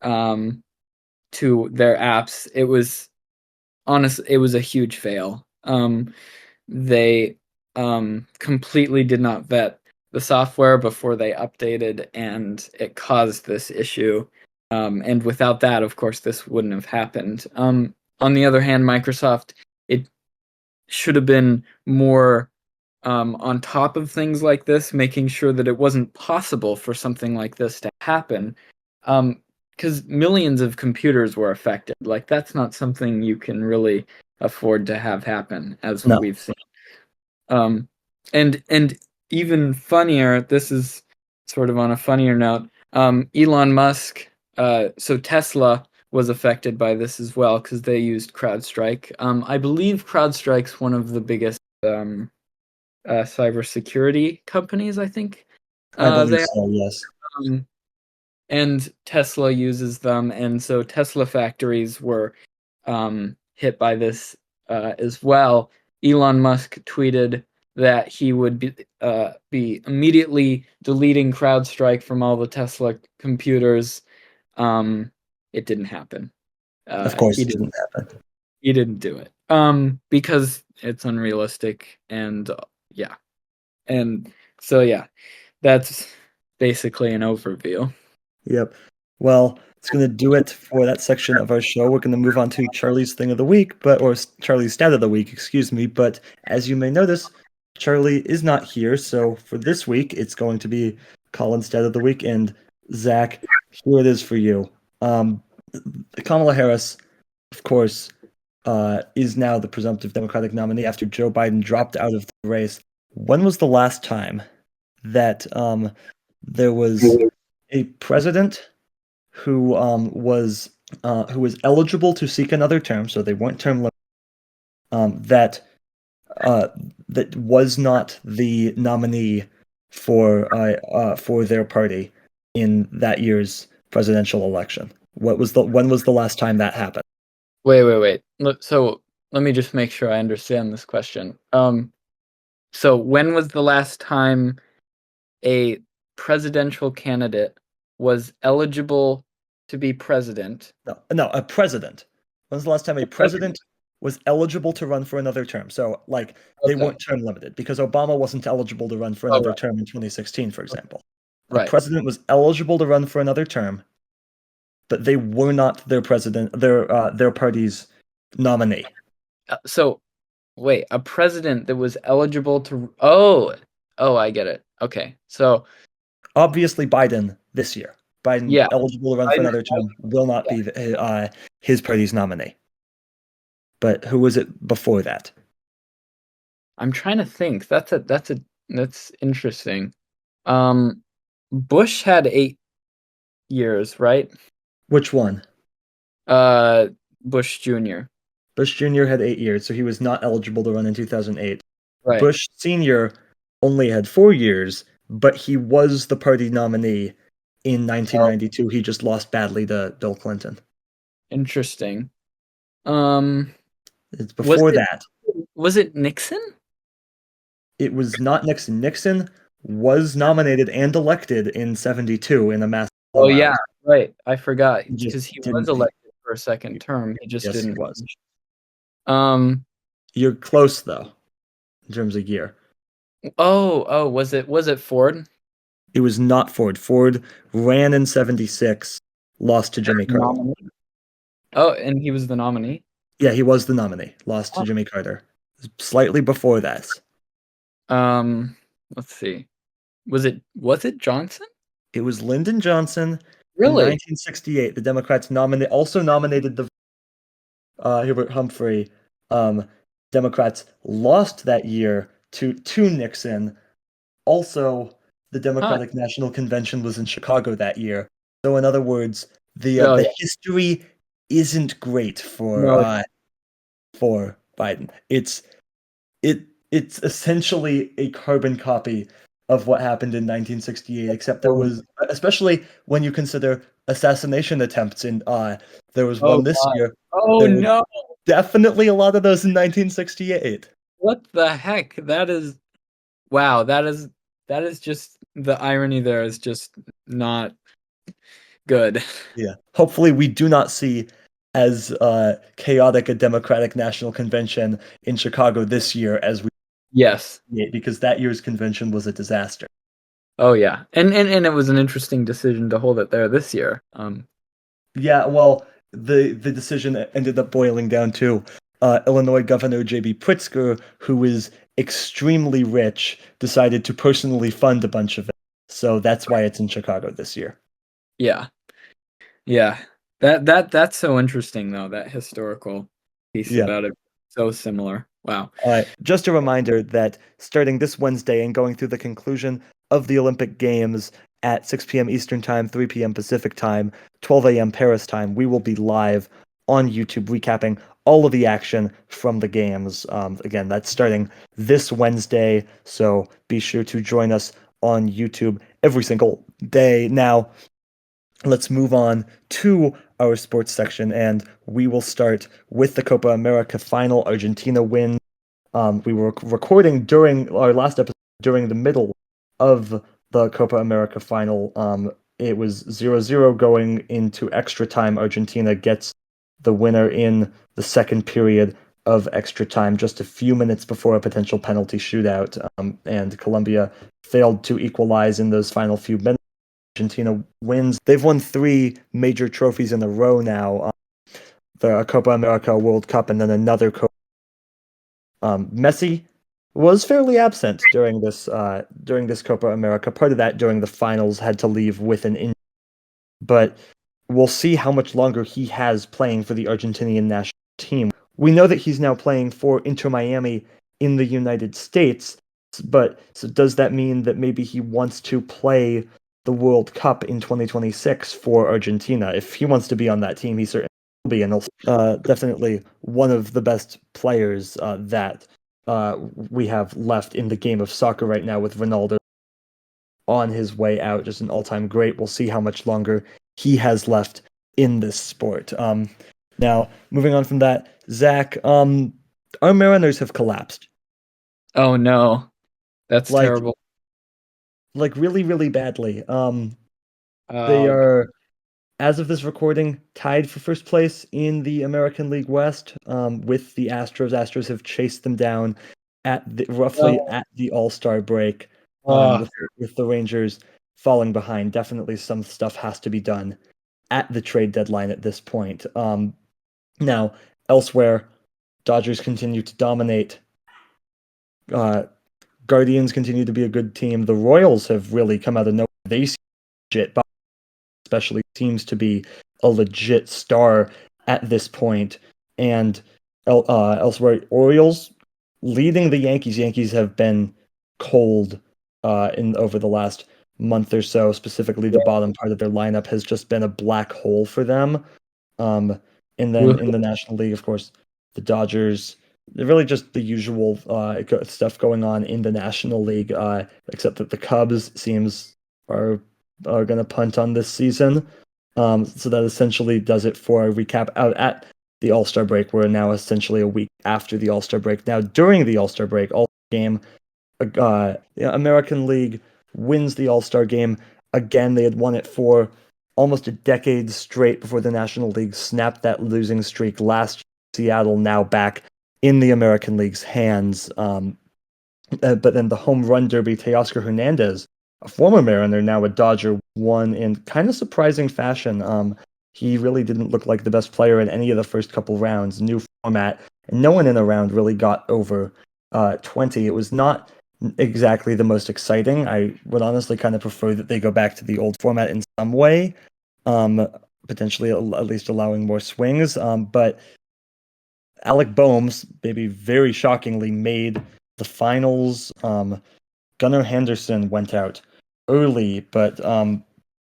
to their apps. It was a huge fail. They completely did not vet the software before they updated, and it caused this issue. And without that, of course, this wouldn't have happened. On the other hand, Microsoft, it should have been more on top of things like this, making sure that it wasn't possible for something like this to happen. Because millions of computers were affected. Like, that's not something you can really afford to have happen, as No. we've seen. And even funnier, this is sort of on a funnier note, Elon Musk, so Tesla was affected by this as well because they used CrowdStrike. I believe CrowdStrike's one of the biggest cybersecurity companies, I think. I believe They so, yes. and Tesla uses them, and so Tesla factories were hit by this as well. Elon Musk tweeted that he would be immediately deleting CrowdStrike from all the Tesla computers. It didn't happen. Of course, it didn't happen. He didn't do it because it's unrealistic, and yeah, and so yeah, that's basically an overview. Yep. Well, it's going to do it for that section of our show. We're going to move on to Charlie's thing of the week, or Charlie's stat of the week, excuse me. But as you may notice, Charlie is not here. So for this week, it's going to be Colin's stat of the week. And Zach, here it is for you. Kamala Harris, of course, is now the presumptive Democratic nominee after Joe Biden dropped out of the race. When was the last time that there was a president who was eligible to seek another term, so they weren't term limited, that was not the nominee for their party in that year's presidential election? When was the last time that happened? Wait. So let me just make sure I understand this question. So when was the last time a presidential candidate was eligible to be president? No, a president. When's the last time a president was eligible to run for another term? So, like, they weren't term limited because Obama wasn't eligible to run for another term in 2016, for example. A president was eligible to run for another term, but they were not their party's nominee. So, wait, a president that was eligible to oh, I get it. Okay, so obviously Biden this year. Biden, eligible to run for another term, will not be his party's nominee. But who was it before that? I'm trying to think. That's interesting. Bush had 8 years, right? Which one? Bush Jr. Bush Jr. had 8 years, so he was not eligible to run in 2008. Right. Bush Sr. only had 4 years, but he was the party nominee in 1992. He just lost badly to Bill Clinton. Interesting. It's before that. Was it Nixon? It was not Nixon. Nixon was nominated and elected in 72 in a mass blowout. Oh yeah, right. I forgot because he was elected for a second term. He just didn't. He was. You're close though, in terms of year. Oh, was it Ford? It was not Ford. Ford ran in 76, lost to Jimmy Carter. Oh, and he was the nominee? Yeah, he was the nominee. Lost to Jimmy Carter. Slightly before that. Let's see. Was it Johnson? It was Lyndon Johnson. Really? In 1968, the Democrats also nominated the Hubert Humphrey. Democrats lost that year to Nixon. Also, the Democratic National Convention was in Chicago that year. So, in other words, the history isn't great for Biden. It's essentially a carbon copy of what happened in 1968, except there was, especially when you consider assassination attempts in there was one this year. Oh no. Definitely a lot of those in 1968. What the heck? That is wow, that is just the irony there is just not good. Yeah. Hopefully we do not see as chaotic a Democratic National Convention in Chicago this year as we because that year's convention was a disaster. Oh yeah. And it was an interesting decision to hold it there this year. Yeah, well, the decision ended up boiling down to Illinois Governor J.B. Pritzker, who is extremely rich, decided to personally fund a bunch of it. So that's why it's in Chicago this year. Yeah. That's so interesting though, that historical piece about it. So similar. Wow. Just a reminder that starting this Wednesday and going through the conclusion of the Olympic Games at 6 p.m. Eastern Time, 3 p.m. Pacific Time, 12 a.m. Paris Time. We will be live on YouTube recapping all of the action from the games. Again, that's starting this Wednesday, so be sure to join us on YouTube every single day. Now, let's move on to our sports section, and we will start with the Copa America Final. Argentina win. We were recording during our last episode during the middle of the Copa America Final. It was 0-0 going into extra time. Argentina gets the winner in the second period of extra time, just a few minutes before a potential penalty shootout. And Colombia failed to equalize in those final few minutes. Argentina wins. They've won 3 major trophies in a row now. The Copa America World Cup and then another Copa. Messi was fairly absent during this Copa America. Part of that during the finals had to leave with an injury, but we'll see how much longer he has playing for the Argentinian national team. We know that he's now playing for Inter Miami in the United States, but so does that mean that maybe he wants to play the World Cup in 2026 for Argentina? If he wants to be on that team, he certainly will be, and also definitely one of the best players that we have left in the game of soccer right now, with Ronaldo on his way out, just an all-time great. We'll see how much longer he has left in this sport. Now, moving on from that, Zach, our Mariners have collapsed. Oh no, that's Like, terrible. like really, really badly. They Oh, are, as of this recording, tied for first place in the American League West, with the Astros. Astros have chased them down roughly no. at the All-Star break, Oh, with the Rangers falling behind. Definitely some stuff has to be done at the trade deadline at this point. Now, elsewhere, Dodgers continue to dominate. Guardians continue to be a good team. The Royals have really come out of nowhere. They seem legit, but especially seems to be a legit star at this point. And elsewhere, Orioles leading the Yankees. Yankees have been cold in over the last month or so. Specifically, the bottom part of their lineup has just been a black hole for them. And then in the National League, of course, the Dodgers. They're really just the usual stuff going on in the National League, except that the Cubs are going to punt on this season. So that essentially does it for a recap out at the All-Star break. We're now essentially a week after the All-Star break. Now, during the All-Star break, game, the American League wins the All-Star game. Again, they had won it for almost a decade straight before the National League snapped that losing streak last year. Seattle now back in the American League's hands. But then the home run derby, Teoscar Hernandez, a former Mariner, now a Dodger, won in kind of surprising fashion. He really didn't look like the best player in any of the first couple rounds. New format, and no one in a round really got over 20. It was not exactly the most exciting. I would honestly kind of prefer that they go back to the old format in some way, potentially at least allowing more swings. But Alec Boehm, maybe very shockingly, made the finals. Gunnar Henderson went out early, but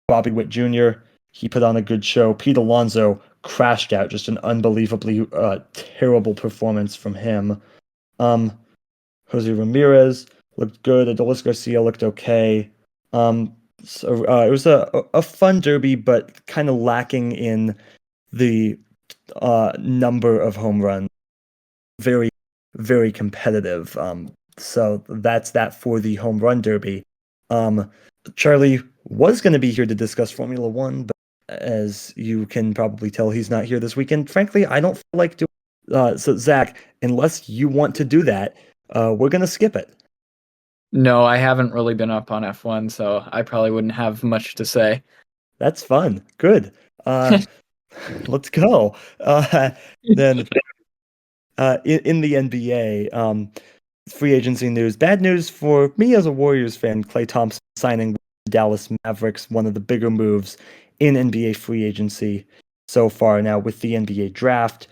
Bobby Witt Jr., he put on a good show. Pete Alonso crashed out, just an unbelievably terrible performance from him. Jose Ramirez looked good. Adolis Garcia looked okay. So it was a fun derby, but kind of lacking in the number of home runs. Very, very competitive. So that's that for the home run derby. Charlie was going to be here to discuss Formula One, but as you can probably tell, he's not here this weekend. Frankly, I don't feel like doing. So Zach, unless you want to do that, we're going to skip it. no, I haven't really been up on F1, so I probably wouldn't have much to say. That's fun. Good. Let's go. Then in the NBA, free agency news. Bad news for me as a Warriors fan. Klay Thompson signing with the Dallas Mavericks, one of the bigger moves in NBA free agency so far. Now with the NBA draft,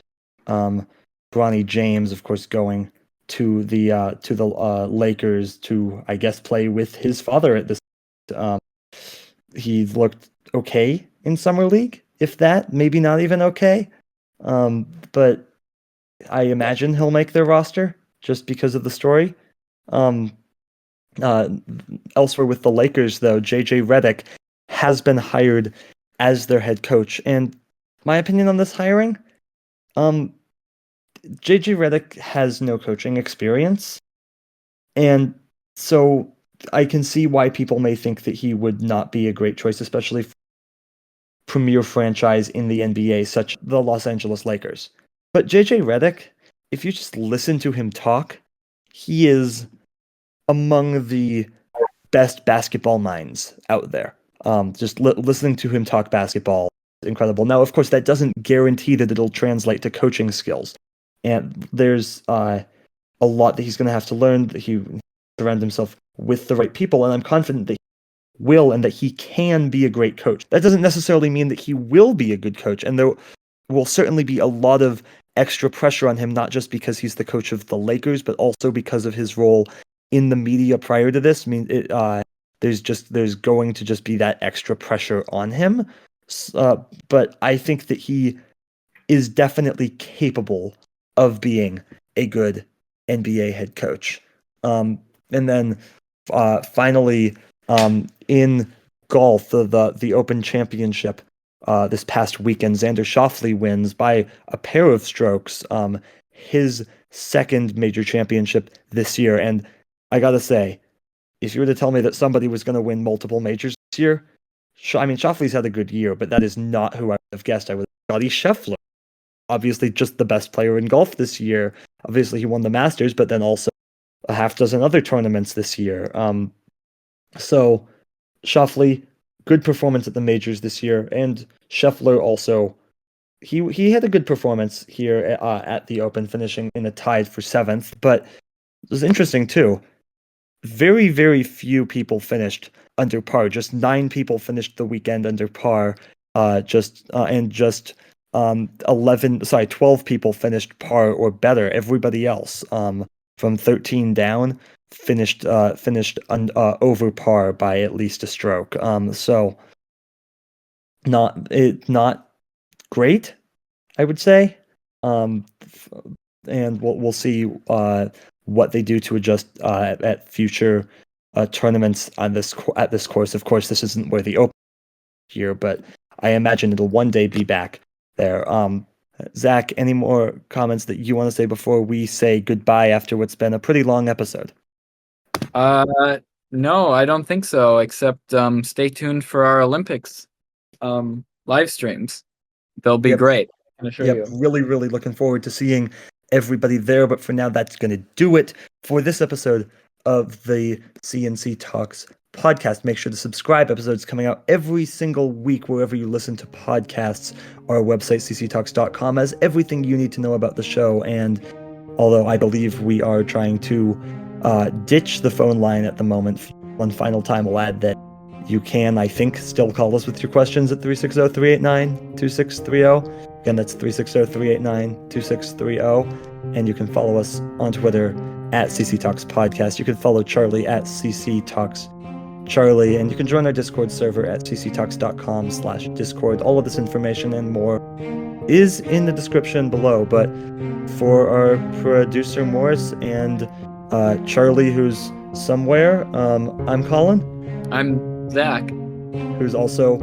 Bronny James, of course, going to the Lakers to, I guess, play with his father at this He looked okay in summer league, if that, maybe not even okay. But I imagine he'll make their roster just because of the story. Elsewhere with the Lakers, though, JJ Redick has been hired as their head coach. And my opinion on this hiring, JJ Redick has no coaching experience. And so I can see why people may think that he would not be a great choice, especially for premier franchise in the NBA, such the Los Angeles Lakers. But JJ Redick, if you just listen to him talk, he is among the best basketball minds out there. Just listening to him talk basketball is incredible. Now, of course, that doesn't guarantee that it'll translate to coaching skills. And there's a lot that he's going to have to learn, that he surround himself with the right people, and I'm confident that he will and that he can be a great coach. That doesn't necessarily mean that he will be a good coach, and there will certainly be a lot of extra pressure on him, not just because he's the coach of the Lakers, but also because of his role in the media prior to this. I mean, there's going to just be that extra pressure on him. But I think that he is definitely capable of being a good NBA head coach. And then finally, in golf, the Open Championship this past weekend, Xander Schauffele wins by a pair of strokes, his second major championship this year. And I gotta say, if you were to tell me that somebody was going to win multiple majors this year, Schauffele's had a good year, but that is not who I would have guessed. I would have Scottie Scheffler, obviously just the best player in golf this year. Obviously, he won the Masters, but then also a half dozen other tournaments this year. So Schauffele, good performance at the majors this year, and Scheffler also, he had a good performance here at the Open, finishing in a tied for 7th. But it was interesting too. Very, very few people finished under par. Just 9 people finished the weekend under par. 12 people finished par or better. Everybody else, from 13 down, finished over par by at least a stroke. So not great, I would say. And we'll see what they do to adjust at future tournaments at this course. Of course, this isn't where the Open here, but I imagine it'll one day be back there. Zach, any more comments that you want to say before we say goodbye after what's been a pretty long episode? No, I don't think so, except stay tuned for our Olympics live streams. They'll be great. I assure you. Really, really looking forward to seeing everybody there. But for now, that's going to do it for this episode of the C&C Talks podcast. Make sure to subscribe. Episodes coming out every single week wherever you listen to podcasts. Our website, cctalks.com, has everything you need to know about the show. And although I believe we are trying to ditch the phone line at the moment, one final time we'll add that you can, I think, still call us with your questions at 360-389-2630. Again, that's 360-389-2630. And you can follow us on Twitter at CC Talks Podcast. You can follow Charlie at CC Talks Charlie, and you can join our Discord server at cctalks.com/Discord. All of this information and more is in the description below. But for our producer Morris and Charlie, who's somewhere, I'm Colin. I'm Zach, who's also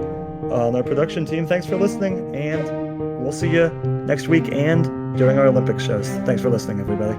on our production team. Thanks for listening, and we'll see you next week and during our Olympic shows. Thanks for listening, everybody.